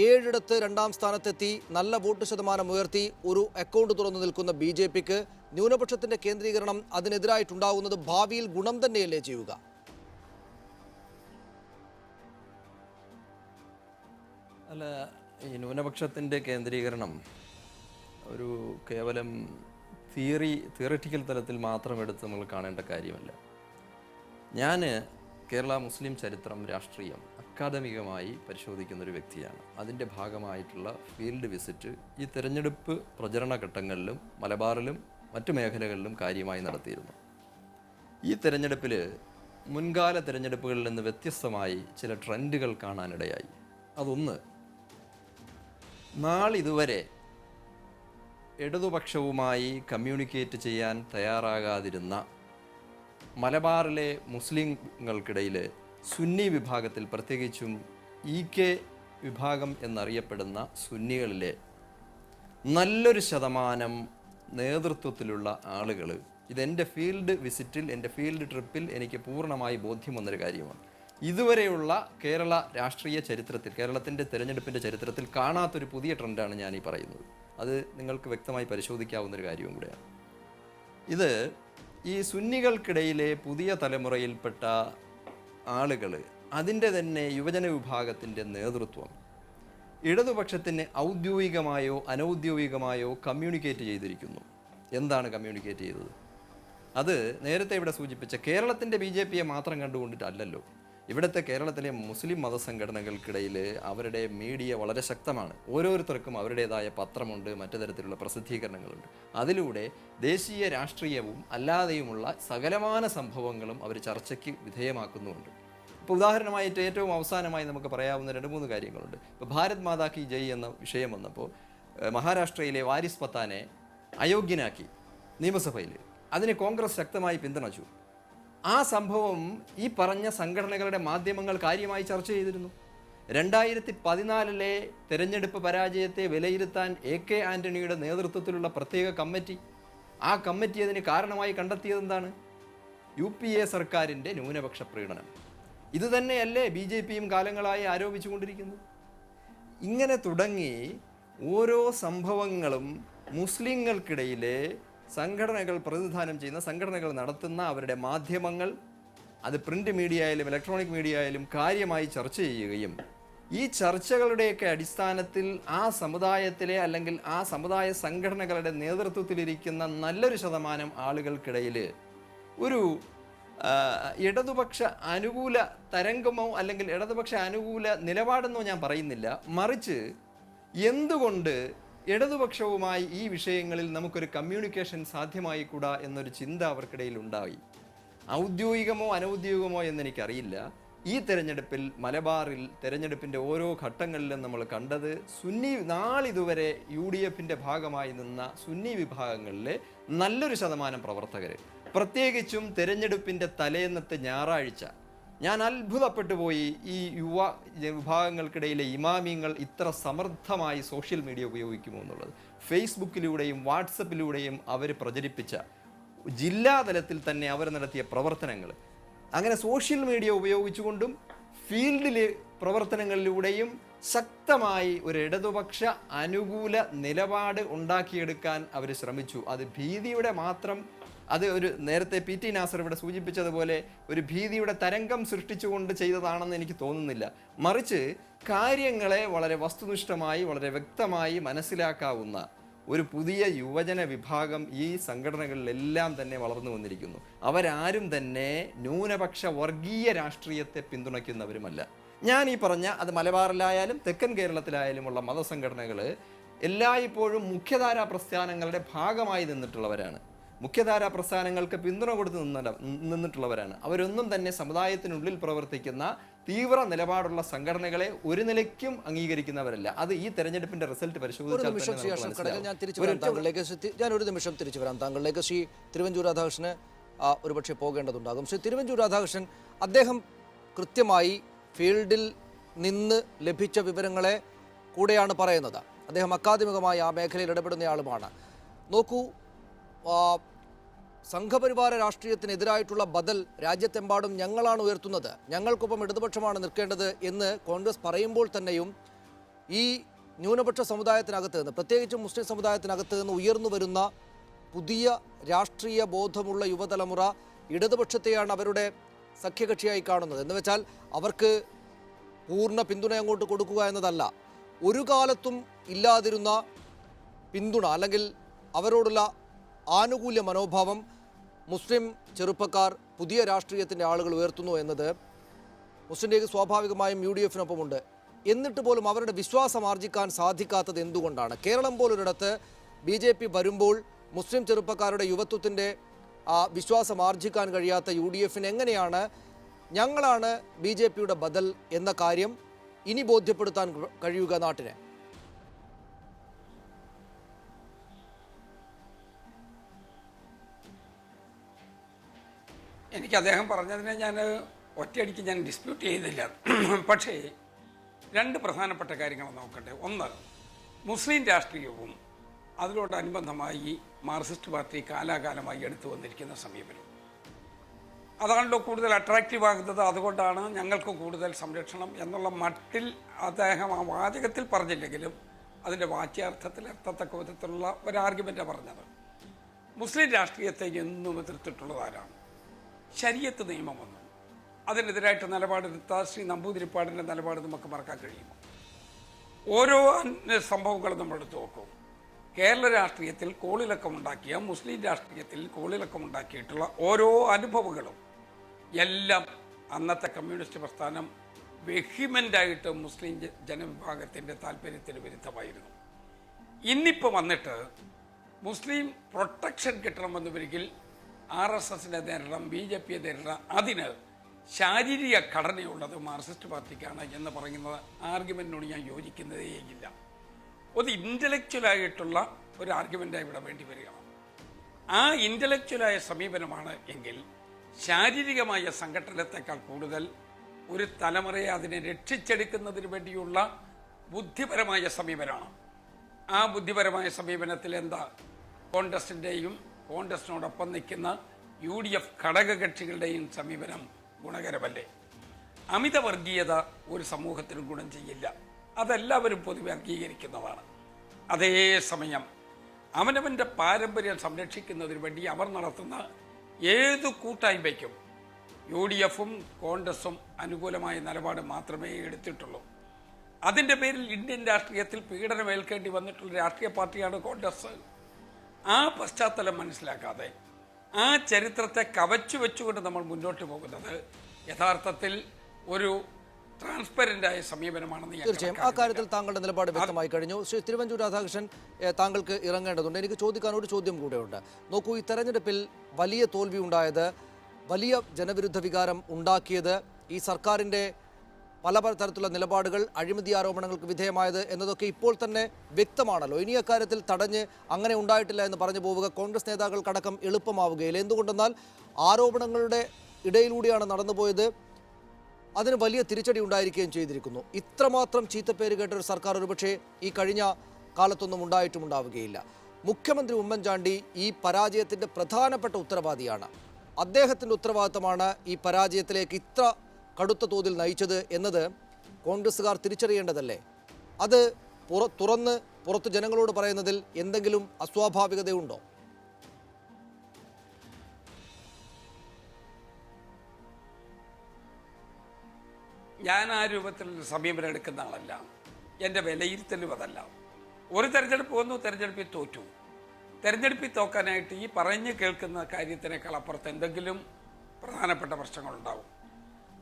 7ഇടത്ത് 2ാം സ്ഥാനത്തെത്തി നല്ല വോട്ട് ശതമാനം ഉയർത്തി ഒരു അക്കൗണ്ട് തുറന്നു നിൽക്കുന്ന BJPക്ക് ന്യൂനപക്ഷത്തിൻ്റെ കേന്ദ്രീകരണം അതിനെതിരായിട്ടുണ്ടാകുന്നത് ഭാവിയിൽ ഗുണം തന്നെയല്ലേ ചെയ്യുക? അല്ല, ഈ ന്യൂനപക്ഷത്തിൻ്റെ കേന്ദ്രീകരണം ഒരു കേവലം തിയറിറ്റിക്കൽ തലത്തിൽ മാത്രം എടുത്ത് നമ്മൾ കാണേണ്ട കാര്യമല്ല. ഞാൻ കേരള മുസ്ലിം ചരിത്രം, രാഷ്ട്രീയം അക്കാദമികമായി പരിശോധിക്കുന്നൊരു വ്യക്തിയാണ്. അതിൻ്റെ ഭാഗമായിട്ടുള്ള ഫീൽഡ് വിസിറ്റ് ഈ തെരഞ്ഞെടുപ്പ് പ്രചരണ ഘട്ടങ്ങളിലും മലബാറിലും മറ്റു മേഖലകളിലും കാര്യമായി നടത്തിയിരുന്നു. ഈ തെരഞ്ഞെടുപ്പിൽ മുൻകാല തെരഞ്ഞെടുപ്പുകളിൽ നിന്ന് വ്യത്യസ്തമായി ചില ട്രെൻഡുകൾ കാണാനിടയായി. അതൊന്ന്, നാളിതുവരെ ഇടതുപക്ഷവുമായി കമ്മ്യൂണിക്കേറ്റ് ചെയ്യാൻ തയ്യാറാകാതിരുന്ന മലബാറിലെ മുസ്ലിങ്ങൾക്കിടയിൽ സുന്നി വിഭാഗത്തിൽ, പ്രത്യേകിച്ചും EK വിഭാഗം എന്നറിയപ്പെടുന്ന സുന്നികളിലെ നല്ലൊരു ശതമാനം നേതൃത്വത്തിലുള്ള ആളുകൾ, ഇതെൻ്റെ ഫീൽഡ് വിസിറ്റിൽ, എൻ്റെ ഫീൽഡ് ട്രിപ്പിൽ എനിക്ക് പൂർണ്ണമായി ബോധ്യം വന്നൊരു കാര്യമാണ്. ഇതുവരെയുള്ള കേരള രാഷ്ട്രീയ ചരിത്രത്തിൽ, കേരളത്തിൻ്റെ തെരഞ്ഞെടുപ്പിൻ്റെ ചരിത്രത്തിൽ കാണാത്തൊരു പുതിയ ട്രെൻഡാണ് ഞാൻ ഈ പറയുന്നത്. അത് നിങ്ങൾക്ക് വ്യക്തമായി പരിശോധിക്കാവുന്നൊരു കാര്യവും കൂടെയാണ്. ഇത് ഈ സുന്നികൾക്കിടയിലെ പുതിയ തലമുറയിൽപ്പെട്ട ആളുകൾ, അതിൻ്റെ തന്നെ യുവജന വിഭാഗത്തിൻ്റെ നേതൃത്വം ഇടതുപക്ഷത്തിന് ഔദ്യോഗികമായോ അനൗദ്യോഗികമായോ കമ്മ്യൂണിക്കേറ്റ് ചെയ്തിരിക്കുന്നു. എന്താണ് കമ്മ്യൂണിക്കേറ്റ് ചെയ്തത്? അത് നേരത്തെ ഇവിടെ സൂചിപ്പിച്ച കേരളത്തിൻ്റെ BJPയെ മാത്രം കണ്ടുകൊണ്ടിട്ടല്ലല്ലോ. ഇവിടുത്തെ കേരളത്തിലെ മുസ്ലിം മതസംഘടനകൾക്കിടയിൽ അവരുടെ മീഡിയ വളരെ ശക്തമാണ്. ഓരോരുത്തർക്കും അവരുടേതായ പത്രമുണ്ട്, മറ്റു തരത്തിലുള്ള പ്രസിദ്ധീകരണങ്ങളുണ്ട്. അതിലൂടെ ദേശീയ രാഷ്ട്രീയവും അല്ലാതെയുമുള്ള സകലമാന സംഭവങ്ങളും അവർ ചർച്ചയ്ക്ക് വിധേയമാക്കുന്നുമുണ്ട്. ഇപ്പോൾ ഉദാഹരണമായിട്ട് ഏറ്റവും അവസാനമായി നമുക്ക് പറയാവുന്ന 2-3 കാര്യങ്ങളുണ്ട്. ഇപ്പോൾ ഭാരത് മാതാ കി ജയ് എന്ന വിഷയം വന്നപ്പോൾ മഹാരാഷ്ട്രയിലെ വാരിസ് പത്താനെ അയോഗ്യനാക്കി നിയമസഭയിൽ. അതിന് കോൺഗ്രസ് ശക്തമായി പിന്തുണച്ചു. ആ സംഭവം ഈ പറഞ്ഞ സംഘടനകളുടെ മാധ്യമങ്ങൾ കാര്യമായി ചർച്ച ചെയ്തിരുന്നു. 2014 തെരഞ്ഞെടുപ്പ് പരാജയത്തെ വിലയിരുത്താൻ AK ആൻ്റണിയുടെ നേതൃത്വത്തിലുള്ള പ്രത്യേക കമ്മിറ്റി, ആ കമ്മിറ്റി അതിന് കാരണമായി കണ്ടെത്തിയത് എന്താണ്? UPA സർക്കാരിൻ്റെ ന്യൂനപക്ഷ പ്രീണനം. ഇത് തന്നെയല്ലേ BJPയും കാലങ്ങളായി ആരോപിച്ചുകൊണ്ടിരിക്കുന്നത്? ഇങ്ങനെ തുടങ്ങി ഓരോ സംഭവങ്ങളും മുസ്ലിങ്ങൾക്കിടയിലെ സംഘടനകൾ പ്രതിനിധാനം ചെയ്യുന്ന സംഘടനകൾ നടത്തുന്ന അവരുടെ മാധ്യമങ്ങൾ, അത് പ്രിൻ്റ് മീഡിയ ആയാലും ഇലക്ട്രോണിക് മീഡിയ ആയാലും കാര്യമായി ചർച്ച ചെയ്യുകയും ഈ ചർച്ചകളുടെയൊക്കെ അടിസ്ഥാനത്തിൽ ആ സമുദായത്തിലെ അല്ലെങ്കിൽ ആ സമുദായ സംഘടനകളുടെ നേതൃത്വത്തിലിരിക്കുന്ന നല്ലൊരു ശതമാനം ആളുകൾക്കിടയിൽ ഒരു ഇടതുപക്ഷ അനുകൂല തരംഗമോ അല്ലെങ്കിൽ ഇടതുപക്ഷ അനുകൂല നിലപാടെന്നോ ഞാൻ പറയുന്നില്ല, മറിച്ച് എന്തുകൊണ്ട് ഇടതുപക്ഷവുമായി ഈ വിഷയങ്ങളിൽ നമുക്കൊരു കമ്മ്യൂണിക്കേഷൻ സാധ്യമായിക്കൂടാ എന്നൊരു ചിന്ത അവർക്കിടയിൽ ഉണ്ടായി. ഔദ്യോഗികമോ അനൗദ്യോഗികമോ എന്നെനിക്കറിയില്ല. ഈ തെരഞ്ഞെടുപ്പിൽ മലബാറിൽ തെരഞ്ഞെടുപ്പിൻ്റെ ഓരോ ഘട്ടങ്ങളിലും നമ്മൾ കണ്ടത് നാളിതുവരെ UDFൻ്റെ ഭാഗമായി നിന്ന സുന്നി വിഭാഗങ്ങളിലെ നല്ലൊരു ശതമാനം പ്രവർത്തകർ, പ്രത്യേകിച്ചും തെരഞ്ഞെടുപ്പിൻ്റെ തലേന്നത്തെ ഞായറാഴ്ച ഞാൻ അത്ഭുതപ്പെട്ടു പോയി. ഈ യുവ വിഭാഗങ്ങൾക്കിടയിലെ ഇമാമിങ്ങൾ ഇത്ര സമർത്ഥമായി സോഷ്യൽ മീഡിയ ഉപയോഗിക്കുമോ എന്നുള്ളത്. ഫേസ്ബുക്കിലൂടെയും വാട്സപ്പിലൂടെയും അവർ പ്രചരിപ്പിച്ച, ജില്ലാതലത്തിൽ തന്നെ അവർ നടത്തിയ പ്രവർത്തനങ്ങൾ, അങ്ങനെ സോഷ്യൽ മീഡിയ ഉപയോഗിച്ചുകൊണ്ടും ഫീൽഡിലെ പ്രവർത്തനങ്ങളിലൂടെയും ശക്തമായി ഒരു ഇടതുപക്ഷ അനുകൂല നിലപാട് ഉണ്ടാക്കിയെടുക്കാൻ അവർ ശ്രമിച്ചു. അത് ഭീതിയുടെ മാത്രം, അത് ഒരു നേരത്തെ PT നാസർ ഇവിടെ സൂചിപ്പിച്ചതുപോലെ ഒരു ഭീതിയുടെ തരംഗം സൃഷ്ടിച്ചുകൊണ്ട് ചെയ്തതാണെന്ന് എനിക്ക് തോന്നുന്നില്ല. മറിച്ച് കാര്യങ്ങളെ വളരെ വസ്തുനിഷ്ഠമായി വളരെ വ്യക്തമായി മനസ്സിലാക്കാവുന്ന ഒരു പുതിയ യുവജന വിഭാഗം ഈ സംഘടനകളിലെല്ലാം തന്നെ വളർന്നു വന്നിരിക്കുന്നു. അവരാരും തന്നെ ന്യൂനപക്ഷ വർഗീയ രാഷ്ട്രീയത്തെ പിന്തുണയ്ക്കുന്നവരുമല്ല. ഞാൻ ഈ പറഞ്ഞ അത് മലബാറിലായാലും തെക്കൻ കേരളത്തിലായാലുമുള്ള മതസംഘടനകൾ എല്ലായ്പ്പോഴും മുഖ്യധാരാ പ്രസ്ഥാനങ്ങളുടെ ഭാഗമായി നിന്നിട്ടുള്ളവരാണ്. മുഖ്യധാരാ പ്രസ്ഥാനങ്ങൾക്ക് പിന്തുണ കൊടുത്ത് നിന്നിട്ടുള്ളവരാണ്. അവരൊന്നും തന്നെ സമുദായത്തിനുള്ളിൽ പ്രവർത്തിക്കുന്ന തീവ്ര നിലപാടുള്ള സംഘടനകളെ ഒരു നിലയ്ക്കും അംഗീകരിക്കുന്നവരല്ല. അത് ഈ തെരഞ്ഞെടുപ്പിന്റെ റിസൾട്ട് പരിശോധിച്ചാൽ ഞാൻ ഒരു നിമിഷം തിരിച്ചു വരാം താങ്കളിലേക്ക്. ശ്രീ തിരുവഞ്ചൂർ രാധാകൃഷ്ണന് ഒരുപക്ഷെ പോകേണ്ടതുണ്ടാകും. ശ്രീ തിരുവഞ്ചൂർ രാധാകൃഷ്ണൻ, അദ്ദേഹം കൃത്യമായി ഫീൽഡിൽ നിന്ന് ലഭിച്ച വിവരങ്ങളെ കൂടെയാണ് പറയുന്നത്. അദ്ദേഹം അക്കാദമികമായി ആ മേഖലയിൽ ഇടപെടുന്നയാളുമാണ്. നോക്കൂ, സംഘപരിവാര രാഷ്ട്രീയത്തിനെതിരായിട്ടുള്ള ബദൽ രാജ്യത്തെമ്പാടും ഞങ്ങളാണ് ഉയർത്തുന്നത്, ഞങ്ങൾക്കൊപ്പം ഇടതുപക്ഷമാണ് നിൽക്കേണ്ടത് എന്ന് കോൺഗ്രസ് പറയുമ്പോൾ തന്നെയും ഈ ന്യൂനപക്ഷ സമുദായത്തിനകത്ത് നിന്ന്, പ്രത്യേകിച്ചും മുസ്ലിം സമുദായത്തിനകത്ത് നിന്ന് ഉയർന്നു വരുന്ന പുതിയ രാഷ്ട്രീയ ബോധമുള്ള യുവതലമുറ ഇടതുപക്ഷത്തെയാണ് അവരുടെ സഖ്യകക്ഷിയായി കാണുന്നത്. എന്ന് വെച്ചാൽ അവർക്ക് പൂർണ്ണ പിന്തുണ അങ്ങോട്ട് കൊടുക്കുക എന്നതല്ല, ഒരു കാലത്തും ഇല്ലാതിരുന്ന പിന്തുണ അല്ലെങ്കിൽ അവരോടുള്ള ആനുകൂല്യ മനോഭാവം മുസ്ലിം ചെറുപ്പക്കാർ, പുതിയ രാഷ്ട്രീയത്തിൻ്റെ ആളുകൾ ഉയർത്തുന്നു എന്നത് മുസ്ലിം ലീഗ് സ്വാഭാവികമായും UDF-നൊപ്പമുണ്ട്. എന്നിട്ട് പോലും അവരുടെ വിശ്വാസം ആർജിക്കാൻ സാധിക്കാത്തത് എന്തുകൊണ്ടാണ്? കേരളം പോലൊരിടത്ത് BJP വരുമ്പോൾ മുസ്ലിം ചെറുപ്പക്കാരുടെ യുവത്വത്തിൻ്റെ വിശ്വാസം ആർജിക്കാൻ കഴിയാത്ത UDF-ന് എങ്ങനെയാണ് ഞങ്ങളാണ് BJP-യുടെ ബദൽ എന്ന കാര്യം ഇനി ബോധ്യപ്പെടുത്താൻ കഴിയുക നാട്ടിനെ? എനിക്ക് അദ്ദേഹം പറഞ്ഞതിനെ ഞാൻ ഒറ്റയടിക്ക് ഞാൻ ഡിസ്പ്യൂട്ട് ചെയ്യുന്നില്ല. പക്ഷേ രണ്ട് പ്രധാനപ്പെട്ട കാര്യങ്ങൾ നോക്കട്ടെ. ഒന്ന്, മുസ്ലിം രാഷ്ട്രീയവും അതിനോടനുബന്ധമായി മാർക്സിസ്റ്റ് പാർട്ടി കാലാകാലമായി എടുത്തു വന്നിരിക്കുന്ന സമീപനം അതാണല്ലോ കൂടുതൽ അട്രാക്റ്റീവ് ആകുന്നത്. അതുകൊണ്ടാണ് ഞങ്ങൾക്ക് കൂടുതൽ സംരക്ഷണം എന്നുള്ള മട്ടിൽ അദ്ദേഹം ആ വാചകത്തിൽ പറഞ്ഞില്ലെങ്കിലും അതിൻ്റെ വാച്യാർത്ഥത്തിൽ എത്തത്തക്ക വിധത്തിലുള്ള ഒരു ആർഗ്യുമെൻ്റാണ് പറഞ്ഞത്. മുസ്ലിം രാഷ്ട്രീയത്തെ എന്നും എതിർത്തിട്ടുള്ളത് ആരാണ്? ശരീഅത്ത് നിയമം വന്നു, അതിനെതിരായിട്ട് നിലപാടെടുത്ത ശ്രീ നമ്പൂതിരിപ്പാടിൻ്റെ നിലപാട് നമുക്ക് മറക്കാൻ കഴിയുമോ? ഓരോ സംഭവങ്ങളും നമ്മൾ എടുത്തു നോക്കും. കേരള രാഷ്ട്രീയത്തിൽ കോളിളക്കമുണ്ടാക്കിയ, മുസ്ലിം രാഷ്ട്രീയത്തിൽ കോളിളക്കമുണ്ടാക്കിയിട്ടുള്ള ഓരോ അനുഭവങ്ങളും എല്ലാം അന്നത്തെ കമ്മ്യൂണിസ്റ്റ് പ്രസ്ഥാനം വെഹിമെൻ്റായിട്ട് മുസ്ലിം ജനവിഭാഗത്തിൻ്റെ താല്പര്യത്തിന് വിരുദ്ധമായിരുന്നു. ഇന്നിപ്പോൾ വന്നിട്ട് മുസ്ലിം പ്രൊട്ടക്ഷൻ കിട്ടണമെന്ന് വരികിൽ RSSനെ നേരിടണം, BJPയെ നേരിടണം, അതിന് ശാരീരിക ഘടനയുള്ളത് മാർക്സിസ്റ്റ് പാർട്ടിക്കാണ് എന്ന് പറയുന്നത് ആർഗ്യുമെൻറ്റിനോട് ഞാൻ യോജിക്കുന്നതേയില്ല. ഒരു ഇൻ്റലക്ച്വലായിട്ടുള്ള ഒരു ആർഗ്യുമെൻ്റായി ഇവിടെ വേണ്ടി വരികയാണ്. ആ ഇൻ്റലക്ച്വലായ സമീപനമാണ് എങ്കിൽ ശാരീരികമായ സംഘടനത്തെക്കാൾ കൂടുതൽ ഒരു തലമുറയെ അതിനെ രക്ഷിച്ചെടുക്കുന്നതിന് വേണ്ടിയുള്ള ബുദ്ധിപരമായ സമീപനമാണ്. ആ ബുദ്ധിപരമായ സമീപനത്തിൽ എന്താ? കോൺഗ്രസിൻ്റെയും കോൺഗ്രസിനോടൊപ്പം നിൽക്കുന്ന UDF ഘടകകക്ഷികളുടെയും സമീപനം ഗുണകരമല്ലേ? അമിതവർഗീയത ഒരു സമൂഹത്തിന് ഗുണം ചെയ്യില്ല, അതെല്ലാവരും പൊതുവെ അംഗീകരിക്കുന്നതാണ്. അതേസമയം അവനവൻ്റെ പാരമ്പര്യം സംരക്ഷിക്കുന്നതിന് വേണ്ടി അവർ നടത്തുന്ന ഏതു കൂട്ടായ്മയ്ക്കും UDF-ഉം കോൺഗ്രസും അനുകൂലമായ നിലപാട് മാത്രമേ എടുത്തിട്ടുള്ളൂ. അതിൻ്റെ പേരിൽ ഇന്ത്യൻ രാഷ്ട്രീയത്തിൽ പീഡനമേൽക്കേണ്ടി വന്നിട്ടുള്ള രാഷ്ട്രീയ പാർട്ടിയാണ് കോൺഗ്രസ്. ആ പശ്ചാത്തലം മനസ്സിലാക്കാതെ ആ ചരിത്രത്തെ കവച്ചു വെച്ചുകൊണ്ട് നമ്മൾ മുന്നോട്ട് പോകുന്നത് യഥാർത്ഥത്തിൽ ഒരു ട്രാൻസ്പെറൻ്റായ സമീപനമാണെന്ന് ഞാൻ തീർച്ചയായും ആ കാര്യത്തിൽ താങ്കളുടെ നിലപാട് വ്യക്തമായി കഴിഞ്ഞു. ശ്രീ തിരുവഞ്ചൂർ രാധാകൃഷ്ണൻ, താങ്കൾക്ക് ഇറങ്ങേണ്ടതുണ്ട്. എനിക്ക് ചോദിക്കാൻ ഒരു ചോദ്യം കൂടെയുണ്ട്. നോക്കൂ, ഈ തെരഞ്ഞെടുപ്പിൽ വലിയ തോൽവി ഉണ്ടായത്, വലിയ ജനവിരുദ്ധ വികാരം ഉണ്ടാക്കിയത്, ഈ സർക്കാരിൻ്റെ പല തരത്തിലുള്ള നിലപാടുകൾ അഴിമതി ആരോപണങ്ങൾക്ക് വിധേയമായത് എന്നതൊക്കെ ഇപ്പോൾ തന്നെ വ്യക്തമാണല്ലോ. ഇനി അക്കാര്യത്തിൽ തടഞ്ഞ് അങ്ങനെ ഉണ്ടായിട്ടില്ല എന്ന് പറഞ്ഞു പോവുക കോൺഗ്രസ് നേതാക്കൾക്കടക്കം എളുപ്പമാവുകയില്ല. എന്തുകൊണ്ടെന്നാൽ ആരോപണങ്ങളുടെ ഇടയിലൂടെയാണ് നടന്നുപോയത്, അതിന് വലിയ തിരിച്ചടി ഉണ്ടായിരിക്കുകയും ചെയ്തിരിക്കുന്നു. ഇത്രമാത്രം ചീത്തപ്പേര് കേട്ടൊരു സർക്കാർ ഒരുപക്ഷെ ഈ കഴിഞ്ഞ കാലത്തൊന്നും ഉണ്ടായിട്ടുമുണ്ടാവുകയില്ല. മുഖ്യമന്ത്രി ഉമ്മൻചാണ്ടി ഈ പരാജയത്തിൻ്റെ പ്രധാനപ്പെട്ട ഉത്തരവാദിയാണ്. അദ്ദേഹത്തിൻ്റെ ഉത്തരവാദിത്തമാണ് ഈ പരാജയത്തിലേക്ക് ഇത്ര കടുത്ത തോതിൽ നയിച്ചത് എന്നത് കോൺഗ്രസ്സുകാർ തിരിച്ചറിയേണ്ടതല്ലേ? അത് തുറന്ന് പുറത്ത് ജനങ്ങളോട് പറയുന്നതിൽ എന്തെങ്കിലും അസ്വാഭാവികതയുണ്ടോ? ഞാൻ ആ രൂപത്തിൽ സമീപനം എടുക്കുന്ന ആളല്ല. എൻ്റെ വിലയിരുത്തലും അതല്ല. ഒരു തെരഞ്ഞെടുപ്പ് വന്നു, തെരഞ്ഞെടുപ്പിൽ തോറ്റു. തെരഞ്ഞെടുപ്പിൽ തോക്കാനായിട്ട് ഈ പറഞ്ഞു കേൾക്കുന്ന കാര്യത്തിനേക്കാൾ അപ്പുറത്ത് എന്തെങ്കിലും പ്രധാനപ്പെട്ട പ്രശ്നങ്ങളുണ്ടാവും.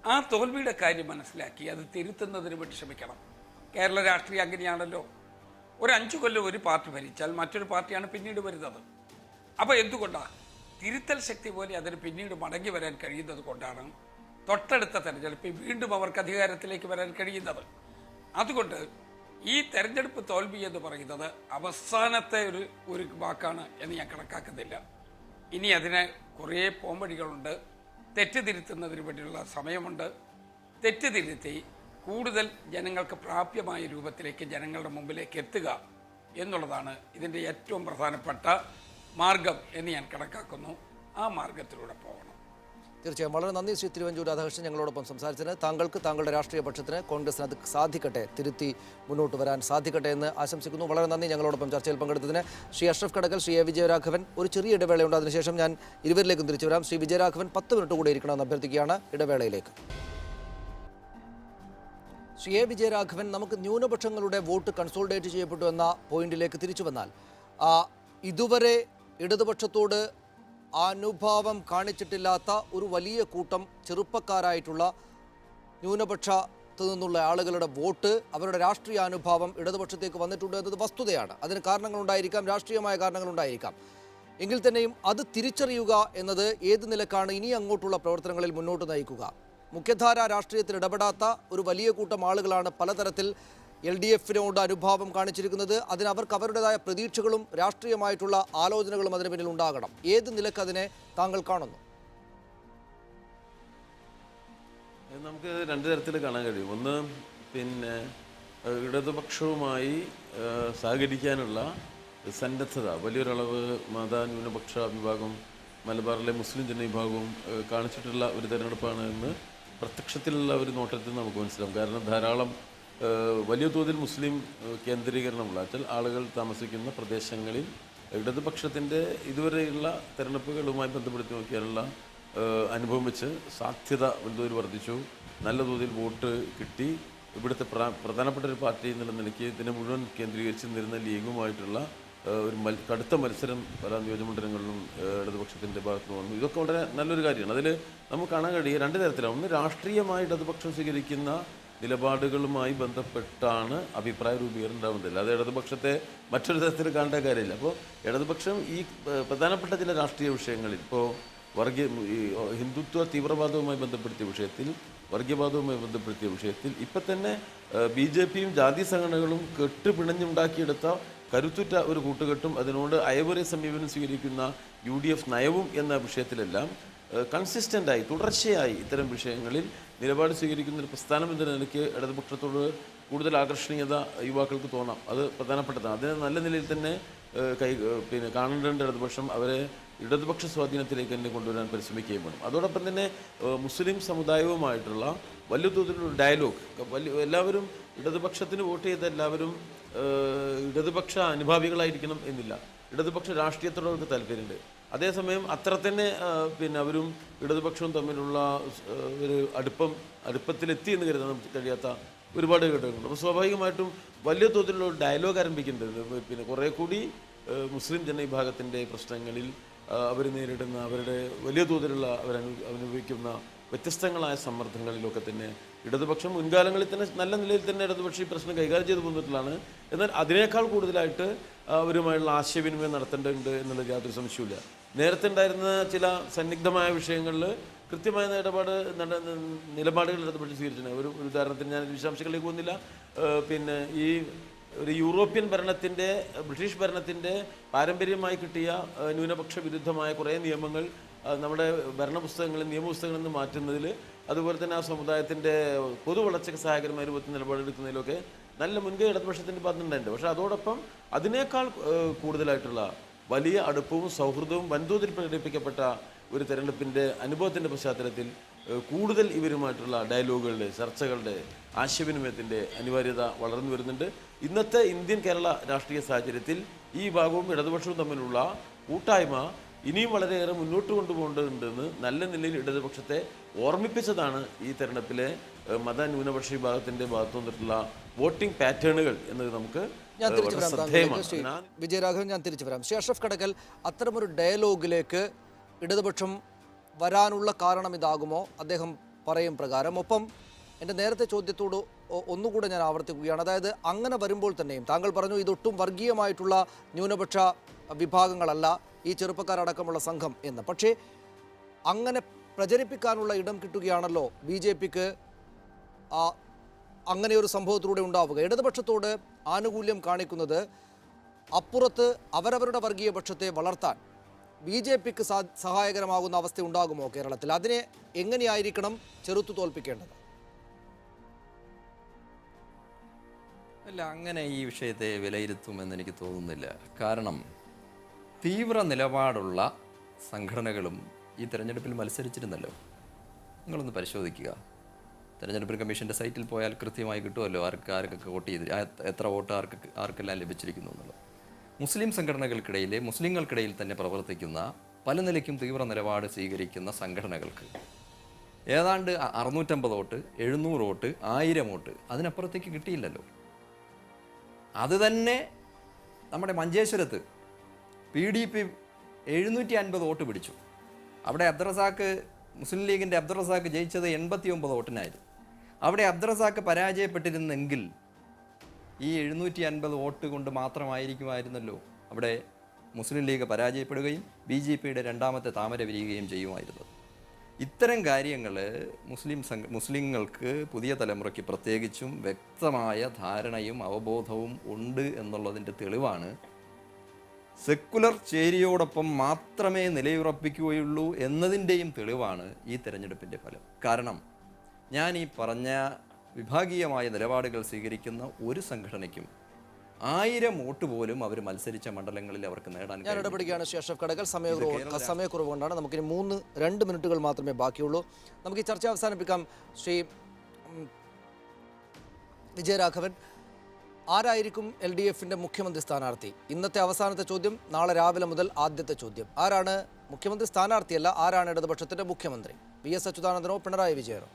ആ തോൽവിയുടെ കാര്യം മനസ്സിലാക്കി അത് തിരുത്തുന്നതിന് വേണ്ടി ശ്രമിക്കണം. കേരള രാഷ്ട്രീയം അങ്ങനെയാണല്ലോ. ഒരു 5 കൊല്ലം ഒരു പാർട്ടി ഭരിച്ചാൽ മറ്റൊരു പാർട്ടിയാണ് പിന്നീട് വരുന്നത്. അപ്പോൾ എന്തുകൊണ്ടാണ് തിരുത്തൽ ശക്തി പോലെ അതിന് പിന്നീട് മടങ്ങി വരാൻ കഴിയുന്നത് കൊണ്ടാണ് തൊട്ടടുത്ത തെരഞ്ഞെടുപ്പിൽ വീണ്ടും അവർക്ക് അധികാരത്തിലേക്ക് വരാൻ കഴിയുന്നത്. അതുകൊണ്ട് ഈ തെരഞ്ഞെടുപ്പ് തോൽവി എന്ന് പറയുന്നത് അവസാനത്തെ ഒരു വാക്കാണ് എന്ന് ഞാൻ കണക്കാക്കുന്നില്ല. ഇനി അതിന് കുറേ പോംവഴികളുണ്ട്. തെറ്റ് തിരുത്തുന്നതിന് വേണ്ടിയുള്ള സമയമുണ്ട്. തെറ്റ് തിരുത്തി കൂടുതൽ ജനങ്ങൾക്ക് പ്രാപ്യമായ രൂപത്തിലേക്ക് ജനങ്ങളുടെ മുമ്പിലേക്ക് എത്തുക എന്നുള്ളതാണ് ഇതിൻ്റെ ഏറ്റവും പ്രധാനപ്പെട്ട മാർഗം എന്ന് ഞാൻ കണക്കാക്കുന്നു. ആ മാർഗത്തിലൂടെ പോകണം. തീർച്ചയായും വളരെ നന്ദി ശ്രീ തിരുവഞ്ചൂർ രാധാകൃഷ്ണൻ ഞങ്ങളോടൊപ്പം സംസാരിച്ചതിന്. താങ്കൾക്ക് താങ്കളുടെ രാഷ്ട്രീയ പക്ഷത്തിന് കോൺഗ്രസിന് അത് സാധിക്കട്ടെ, തിരുത്തി മുന്നോട്ട് വരാൻ സാധിക്കട്ടെ എന്ന് ആശംസിക്കുന്നു. വളരെ നന്ദി ഞങ്ങളോടൊപ്പം ചർച്ചയിൽ പങ്കെടുത്തതിന്. ശ്രീ അഷ്റഫ് കടക്കൽ, ശ്രീ എ വിജയരാഘവൻ. ഒരു ചെറിയ ഇടവേളയുണ്ട്, അതിനുശേഷം ഞാൻ ഇരുവരിലേക്കും തിരിച്ചു വരാം. ശ്രീ വിജയരാഘവൻ 10 മിനിറ്റ് കൂടെ ഇരിക്കണമെന്ന് അഭ്യർത്ഥിക്കുകയാണ് ഇടവേളയിലേക്ക്. ശ്രീ എ വിജയരാഘവൻ, നമുക്ക് ന്യൂനപക്ഷങ്ങളുടെ വോട്ട് കൺസോളിഡേറ്റ് ചെയ്യപ്പെട്ടു എന്ന പോയിന്റിലേക്ക് തിരിച്ചു വന്നാൽ, ഇതുവരെ ഇടതുപക്ഷത്തോട് അനുഭാവം കാണിച്ചിട്ടില്ലാത്ത ഒരു വലിയ കൂട്ടം ചെറുപ്പക്കാരായിട്ടുള്ള ന്യൂനപക്ഷത്തു നിന്നുള്ള ആളുകളുടെ വോട്ട്, അവരുടെ രാഷ്ട്രീയ അനുഭാവം ഇടതുപക്ഷത്തേക്ക് വന്നിട്ടുണ്ട് എന്നത് വസ്തുതയാണ്. അതിന് കാരണങ്ങളുണ്ടായിരിക്കാം, രാഷ്ട്രീയമായ കാരണങ്ങളുണ്ടായിരിക്കാം. എങ്കിൽ തന്നെയും അത് തിരിച്ചറിയുക എന്നത് ഏത് നിലക്കാണ് ഇനി അങ്ങോട്ടുള്ള പ്രവർത്തനങ്ങളിൽ മുന്നോട്ട് നയിക്കുക? മുഖ്യധാര രാഷ്ട്രീയത്തിൽ ഇടപെടാത്ത ഒരു വലിയ കൂട്ടം ആളുകളാണ് പലതരത്തിൽ LDFിനോട് അനുഭാവം കാണിച്ചിരിക്കുന്നത്. അതിന് അവർക്ക് അവരുടേതായ പ്രതീക്ഷകളും രാഷ്ട്രീയമായിട്ടുള്ള ആലോചനകളും അതിന് പിന്നിൽ ഉണ്ടാകണം. ഏത് നിലക്ക് അതിനെ താങ്കൾ കാണുന്നു? നമുക്ക് രണ്ട് തരത്തിൽ കാണാൻ കഴിയും. ഒന്ന്, ഇടതുപക്ഷവുമായി സഹകരിക്കാനുള്ള സന്നദ്ധത വലിയൊരളവ് മതന്യൂനപക്ഷ വിഭാഗം, മലബാറിലെ മുസ്ലിം ജനവിഭാഗവും കാണിച്ചിട്ടുള്ള ഒരു തെരഞ്ഞെടുപ്പാണ് എന്ന് പ്രത്യക്ഷത്തിലുള്ള ഒരു നോട്ടത്തിൽ നമുക്ക് മനസ്സിലാവും. കാരണം ധാരാളം വലിയ തോതിൽ മുസ്ലിം കേന്ദ്രീകരണമുള്ള ആളുകൾ താമസിക്കുന്ന പ്രദേശങ്ങളിൽ ഇടതുപക്ഷത്തിൻ്റെ ഇതുവരെയുള്ള തെരഞ്ഞെടുപ്പുകളുമായി ബന്ധപ്പെടുത്തി നോക്കിയാലുള്ള അനുഭവം വെച്ച് സാധ്യത വലുതോതിൽ വർദ്ധിച്ചു. നല്ല തോതിൽ വോട്ട് കിട്ടി. ഇവിടുത്തെ പ്രധാനപ്പെട്ട ഒരു പാർട്ടി എന്നുള്ള നിലയ്ക്ക് ഇതിനെ മുഴുവൻ കേന്ദ്രീകരിച്ച് നിന്നിരുന്ന ലീഗുമായിട്ടുള്ള ഒരു കടുത്ത മത്സരം പല നിയോജകമണ്ഡലങ്ങളിലും ഇടതുപക്ഷത്തിൻ്റെ ഭാഗത്ത് വന്നു. ഇതൊക്കെ വളരെ നല്ലൊരു കാര്യമാണ്. അതിൽ നമുക്ക് കാണാൻ കഴിയുക രണ്ട് തരത്തിലാണ്. ഒന്ന്, രാഷ്ട്രീയമായി ഇടതുപക്ഷം സ്വീകരിക്കുന്ന നിലപാടുകളുമായി ബന്ധപ്പെട്ടാണ് അഭിപ്രായ രൂപീകരണം ഉണ്ടാകുന്നില്ല. അത് ഇടതുപക്ഷത്തെ മറ്റൊരു തരത്തിൽ കാണേണ്ട കാര്യമില്ല. അപ്പോൾ ഇടതുപക്ഷം ഈ പ്രധാനപ്പെട്ട ചില രാഷ്ട്രീയ വിഷയങ്ങളിൽ, ഇപ്പോൾ ഹിന്ദുത്വ തീവ്രവാദവുമായി ബന്ധപ്പെടുത്തിയ വിഷയത്തിൽ, വർഗീയവാദവുമായി ബന്ധപ്പെടുത്തിയ വിഷയത്തിൽ ഇപ്പം തന്നെ BJPയും ജാതി സംഘടനകളും കെട്ടുപിണഞ്ഞുണ്ടാക്കിയെടുത്ത കരുത്തുറ്റ ഒരു കൂട്ടുകെട്ടും അതിനോട് അയവറിയ സമീപനം സ്വീകരിക്കുന്ന UDF നയവും എന്ന വിഷയത്തിലെല്ലാം കൺസിസ്റ്റൻ്റായി തുടർച്ചയായി ഇത്തരം വിഷയങ്ങളിൽ നിലപാട് സ്വീകരിക്കുന്ന ഒരു പ്രസ്ഥാനം എന്ന നിലയ്ക്ക് ഇടതുപക്ഷത്തോട് കൂടുതൽ ആകർഷണീയത യുവാക്കൾക്ക് തോന്നാം. അത് പ്രധാനപ്പെട്ടതാണ്. അതിനെ നല്ല നിലയിൽ തന്നെ കാണേണ്ട ഇടതുപക്ഷം അവരെ ഇടതുപക്ഷ സ്വാധീനത്തിലേക്ക് തന്നെ കൊണ്ടുവരാൻ പരിശ്രമിക്കുകയും വേണം. അതോടൊപ്പം തന്നെ മുസ്ലിം സമുദായവുമായിട്ടുള്ള വലിയ തോതിലുള്ള ഡയലോഗ്, എല്ലാവരും ഇടതുപക്ഷത്തിന് വോട്ട് ചെയ്ത എല്ലാവരും ഇടതുപക്ഷ അനുഭാവികളായിരിക്കണം എന്നില്ല. ഇടതുപക്ഷ രാഷ്ട്രീയത്തോട് അവർക്ക് താല്പര്യമുണ്ട്. അതേസമയം അത്ര തന്നെ അവരും ഇടതുപക്ഷവും തമ്മിലുള്ള ഒരു അടുപ്പത്തിലെത്തി എന്ന് കരുതാൻ നമുക്ക് കഴിയാത്ത ഒരുപാട് ഘടകങ്ങളുണ്ട്. അപ്പോൾ സ്വാഭാവികമായിട്ടും വലിയ തോതിലുള്ള ഡയലോഗ് ആരംഭിക്കേണ്ടത് കുറേ കൂടി മുസ്ലിം ജനവിഭാഗത്തിൻ്റെ പ്രശ്നങ്ങളിൽ അവർ നേരിടുന്ന അവരുടെ വലിയ തോതിലുള്ള അവരനുഭവിക്കുന്ന വ്യത്യസ്തങ്ങളായ സമ്മർദ്ദങ്ങളിലൊക്കെ തന്നെ ഇടതുപക്ഷം മുൻകാലങ്ങളിൽ തന്നെ നല്ല നിലയിൽ തന്നെ ഇടതുപക്ഷം ഈ പ്രശ്നം കൈകാര്യം ചെയ്തു പോന്നിട്ടുള്ളതാണ്. എന്നാൽ അതിനേക്കാൾ കൂടുതലായിട്ട് അവരുമായുള്ള ആശയവിനിമയം നടത്തേണ്ടതുണ്ട് എന്നുള്ളത് യാതൊരു സംശയമില്ല. നേരത്തെ ഉണ്ടായിരുന്ന ചില സന്നിഗ്ധമായ വിഷയങ്ങളിൽ കൃത്യമായ നിലപാടുകൾ ഇടതുപക്ഷം സ്വീകരിച്ചിട്ടുണ്ട്. ഒരു ഉദാഹരണത്തിന് ഞാൻ വിശദാംശങ്ങളിലേക്ക് പോകുന്നില്ല. ഈ ഒരു യൂറോപ്യൻ ഭരണത്തിൻ്റെ, ബ്രിട്ടീഷ് ഭരണത്തിൻ്റെ പാരമ്പര്യമായി കിട്ടിയ ന്യൂനപക്ഷ വിരുദ്ധമായ കുറേ നിയമങ്ങൾ നമ്മുടെ ഭരണപുസ്തകങ്ങളിൽ, നിയമപുസ്തകങ്ങളിൽ നിന്ന് മാറ്റുന്നതിൽ, അതുപോലെ തന്നെ ആ സമുദായത്തിൻ്റെ പൊതുവളർച്ചയ്ക്ക് സഹായകരമായ രൂപത്തിൽ നിലപാടെടുക്കുന്നതിലൊക്കെ നല്ല മുൻകൈ ഇടതുപക്ഷത്തിൻ്റെ ഭാഗത്തുണ്ടായിട്ടുണ്ട്. പക്ഷേ അതോടൊപ്പം അതിനേക്കാൾ കൂടുതലായിട്ടുള്ള വലിയ അടുപ്പവും സൗഹൃദവും വൻതോതിൽ പ്രകടിപ്പിക്കപ്പെട്ട ഒരു തെരഞ്ഞെടുപ്പിൻ്റെ അനുഭവത്തിൻ്റെ പശ്ചാത്തലത്തിൽ കൂടുതൽ ഇവരുമായിട്ടുള്ള ഡയലോഗുകളുടെ, ചർച്ചകളുടെ, ആശയവിനിമയത്തിൻ്റെ അനിവാര്യത വളർന്നു വരുന്നുണ്ട്. ഇന്നത്തെ ഇന്ത്യൻ കേരള രാഷ്ട്രീയ സാഹചര്യത്തിൽ ഈ വിഭാഗവും ഇടതുപക്ഷവും തമ്മിലുള്ള കൂട്ടായ്മ ഇനിയും വളരെയേറെ മുന്നോട്ട് കൊണ്ടുപോകേണ്ടതുണ്ടെന്ന് നല്ല നിലയിൽ ഇടതുപക്ഷത്തെ ഓർമ്മിപ്പിച്ചതാണ് ഈ തെരഞ്ഞെടുപ്പിലെ മതന്യൂനപക്ഷ വിഭാഗത്തിൻ്റെ ഭാഗത്തു നിന്നിട്ടുള്ള വോട്ടിംഗ് പാറ്റേണുകൾ എന്നത് നമുക്ക് വിജയരാഘവൻ, ഞാൻ തിരിച്ചു വരാം. ശ്രീ അഷ്റഫ് കടക്കൽ, അത്തരമൊരു ഡയലോഗിലേക്ക് ഇടതുപക്ഷം വരാനുള്ള കാരണം ഇതാകുമോ അദ്ദേഹം പറയും പ്രകാരം? ഒപ്പം എൻ്റെ നേരത്തെ ചോദ്യത്തോട് ഒന്നുകൂടെ ഞാൻ ആവർത്തിക്കുകയാണ്. അതായത് അങ്ങനെ വരുമ്പോൾ തന്നെയും താങ്കൾ പറഞ്ഞു ഇതൊട്ടും വർഗീയമായിട്ടുള്ള ന്യൂനപക്ഷ വിഭാഗങ്ങളല്ല ഈ ചെറുപ്പക്കാരടക്കമുള്ള സംഘം എന്ന്. പക്ഷേ അങ്ങനെ പ്രചരിപ്പിക്കാനുള്ള ഇടം കിട്ടുകയാണല്ലോ BJPക്ക് അങ്ങനെ ഒരു സംഭവത്തിലൂടെ ഉണ്ടാവുക. ഇടതുപക്ഷത്തോട് ആനുകൂല്യം കാണിക്കുന്നത് അപ്പുറത്ത് അവരവരുടെ വർഗീയ പക്ഷത്തെ വളർത്താൻ BJPക്ക് സഹായകരമാകുന്ന അവസ്ഥ ഉണ്ടാകുമോ കേരളത്തിൽ? അതിനെ എങ്ങനെയായിരിക്കണം ചെറുത്തു തോൽപ്പിക്കേണ്ടത്? അല്ല, അങ്ങനെ ഈ വിഷയത്തെ വിലയിരുത്തുമെന്ന് എനിക്ക് തോന്നുന്നില്ല. കാരണം തീവ്ര നിലപാടുള്ള സംഘടനകളും ഈ തെരഞ്ഞെടുപ്പിൽ മത്സരിച്ചിരുന്നല്ലോ. നിങ്ങളൊന്ന് പരിശോധിക്കുക. തെരഞ്ഞെടുപ്പ് കമ്മീഷൻ്റെ സൈറ്റിൽ പോയാൽ കൃത്യമായി കിട്ടുമല്ലോ ആർക്കൊക്കെ വോട്ട് ചെയ്ത്, എത്ര വോട്ട് ആർക്കെല്ലാം ലഭിച്ചിരിക്കുന്നു എന്നുള്ളത്. മുസ്ലിം സംഘടനകൾക്കിടയിലെ മുസ്ലിങ്ങൾക്കിടയിൽ തന്നെ പ്രവർത്തിക്കുന്ന പല നിലയ്ക്കും തീവ്ര നിലപാട് സ്വീകരിക്കുന്ന സംഘടനകൾക്ക് ഏതാണ്ട് 650 വോട്ട്, 700 വോട്ട്, 1000 വോട്ട് അതിനപ്പുറത്തേക്ക് കിട്ടിയില്ലല്ലോ. അത് തന്നെ നമ്മുടെ മഞ്ചേശ്വരത്ത് PDP 750 വോട്ട് പിടിച്ചു. അവിടെ അബ്ദുറസാക്ക്, മുസ്ലിം ലീഗിൻ്റെ അബ്ദുറസാക്ക് ജയിച്ചത് 89 വോട്ടിനായിരുന്നു. അവിടെ അബ്ദുറസാക്ക് പരാജയപ്പെട്ടിരുന്നെങ്കിൽ ഈ 750 വോട്ട് കൊണ്ട് മാത്രമായിരിക്കുമായിരുന്നല്ലോ അവിടെ മുസ്ലിം ലീഗ് പരാജയപ്പെടുകയും BJPയുടെ രണ്ടാമത്തെ താമര വിരിയുകയും ചെയ്യുമായിരുന്നത്. ഇത്തരം കാര്യങ്ങൾ മുസ്ലിങ്ങൾക്ക് പുതിയ തലമുറയ്ക്ക് പ്രത്യേകിച്ചും വ്യക്തമായ ധാരണയും അവബോധവും ഉണ്ട് എന്നുള്ളതിൻ്റെ തെളിവാണ്. സെക്കുലർ ചേരിയോടൊപ്പം മാത്രമേ നിലയുറപ്പിക്കുകയുള്ളൂ എന്നതിൻ്റെയും തെളിവാണ് ഈ തെരഞ്ഞെടുപ്പിൻ്റെ ഫലം. കാരണം ഞാൻ ഈ പറഞ്ഞ വിഭാഗീയമായ നിലപാടുകൾ സ്വീകരിക്കുന്ന ഒരു സംഘടനയ്ക്കും 1000 വോട്ട് പോലും അവർ മത്സരിച്ച മണ്ഡലങ്ങളിൽ അവർക്ക് നേടാൻ ഞാൻ ഇടപെടുകയാണ് ശ്രീ അഷ്റഫ് കടക്കൽ. സമയക്കുറവ് കൊണ്ടാണ്. നമുക്കിനി 2 മിനിറ്റുകൾ മാത്രമേ ബാക്കിയുള്ളൂ. നമുക്ക് ഈ ചർച്ച അവസാനിപ്പിക്കാം. ശ്രീ വിജയരാഘവൻ, ആരായിരിക്കും LDFന്റെ മുഖ്യമന്ത്രി സ്ഥാനാർത്ഥി? ഇന്നത്തെ അവസാനത്തെ ചോദ്യം, നാളെ രാവിലെ മുതൽ ആദ്യത്തെ ചോദ്യം. ആരാണ് മുഖ്യമന്ത്രി സ്ഥാനാർത്ഥിയല്ല, ആരാണ് ഇടതുപക്ഷത്തിന്റെ മുഖ്യമന്ത്രി? VS അച്യുതാനന്ദനോ പിണറായി വിജയനോ?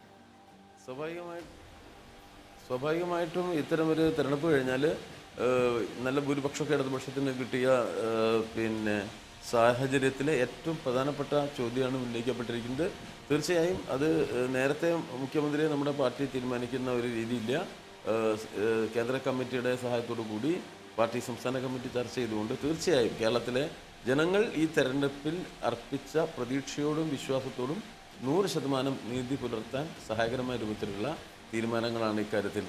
സ്വാഭാവികമായിട്ടും ഇത്തരമൊരു തെരഞ്ഞെടുപ്പ് കഴിഞ്ഞാൽ നല്ല ഭൂരിപക്ഷമൊക്കെ ഇടതുപക്ഷത്തിന് കിട്ടിയ സാഹചര്യത്തിലെ ഏറ്റവും പ്രധാനപ്പെട്ട ചോദ്യമാണ് ഉന്നയിക്കപ്പെട്ടിരിക്കുന്നത്. തീർച്ചയായും അത് നേരത്തെ മുഖ്യമന്ത്രിയെ നമ്മുടെ പാർട്ടി തീരുമാനിക്കുന്ന ഒരു രീതിയില്ല. കേന്ദ്ര കമ്മിറ്റിയുടെ സഹായത്തോടു കൂടി പാർട്ടി സംസ്ഥാന കമ്മിറ്റി ചർച്ച ചെയ്തുകൊണ്ട് തീർച്ചയായും കേരളത്തിലെ ജനങ്ങൾ ഈ തെരഞ്ഞെടുപ്പിൽ അർപ്പിച്ച പ്രതീക്ഷയോടും വിശ്വാസത്തോടും 100% നീതി പുലർത്താൻ സഹായകരമായ രൂപത്തിലുള്ള തീരുമാനങ്ങളാണ് ഇക്കാര്യത്തിൽ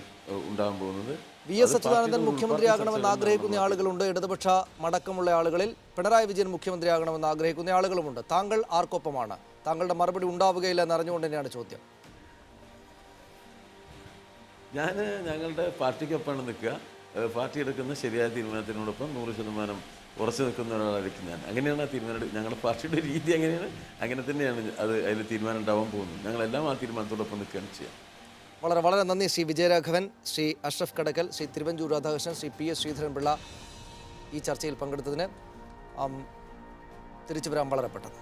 ഉണ്ടാകാൻ പോകുന്നത്. VS അച്യുതാനന്ദൻ മുഖ്യമന്ത്രിയാകണമെന്ന് ആഗ്രഹിക്കുന്ന ആളുകളുണ്ട്, ഇടതുപക്ഷ മടക്കമുള്ള ആളുകളിൽ. പിണറായി വിജയൻ മുഖ്യമന്ത്രിയാകണമെന്ന് ആഗ്രഹിക്കുന്ന ആളുകളുമുണ്ട്. താങ്കൾ ആർക്കൊപ്പമാണ്? താങ്കളുടെ മറുപടി ഉണ്ടാവുകയില്ല എന്നറിഞ്ഞുകൊണ്ട് തന്നെയാണ് ചോദ്യം. ഞാൻ ഞങ്ങളുടെ പാർട്ടിക്കൊപ്പമാണ് നിൽക്കുക. പാർട്ടി എടുക്കുന്ന ശരിയായ തീരുമാനത്തിനോടൊപ്പം 100% ഉറച്ചു നിൽക്കുന്ന ഒരാളായിരിക്കും ഞാൻ. അങ്ങനെയാണ് ആ തീരുമാനം. ഞങ്ങളുടെ പാർട്ടിയുടെ രീതി അങ്ങനെയാണ്, അങ്ങനെ തന്നെയാണ് അതിൽ തീരുമാനം ഉണ്ടാവാൻ പോകുന്നത്. ഞങ്ങളെല്ലാം ആ തീരുമാനത്തോടൊപ്പം നിൽക്കുകയാണ് ചെയ്യാം. വളരെ വളരെ നന്ദി ശ്രീ വിജയരാഘവൻ, ശ്രീ അഷ്റഫ് കടക്കൽ, ശ്രീ തിരുവഞ്ചൂർ രാധാകൃഷ്ണൻ, ശ്രീ PS ശ്രീധരൻപിള്ള ഈ ചർച്ചയിൽ പങ്കെടുത്തതിന്. തിരിച്ചു വരാൻ വളരെ പെട്ടെന്ന്.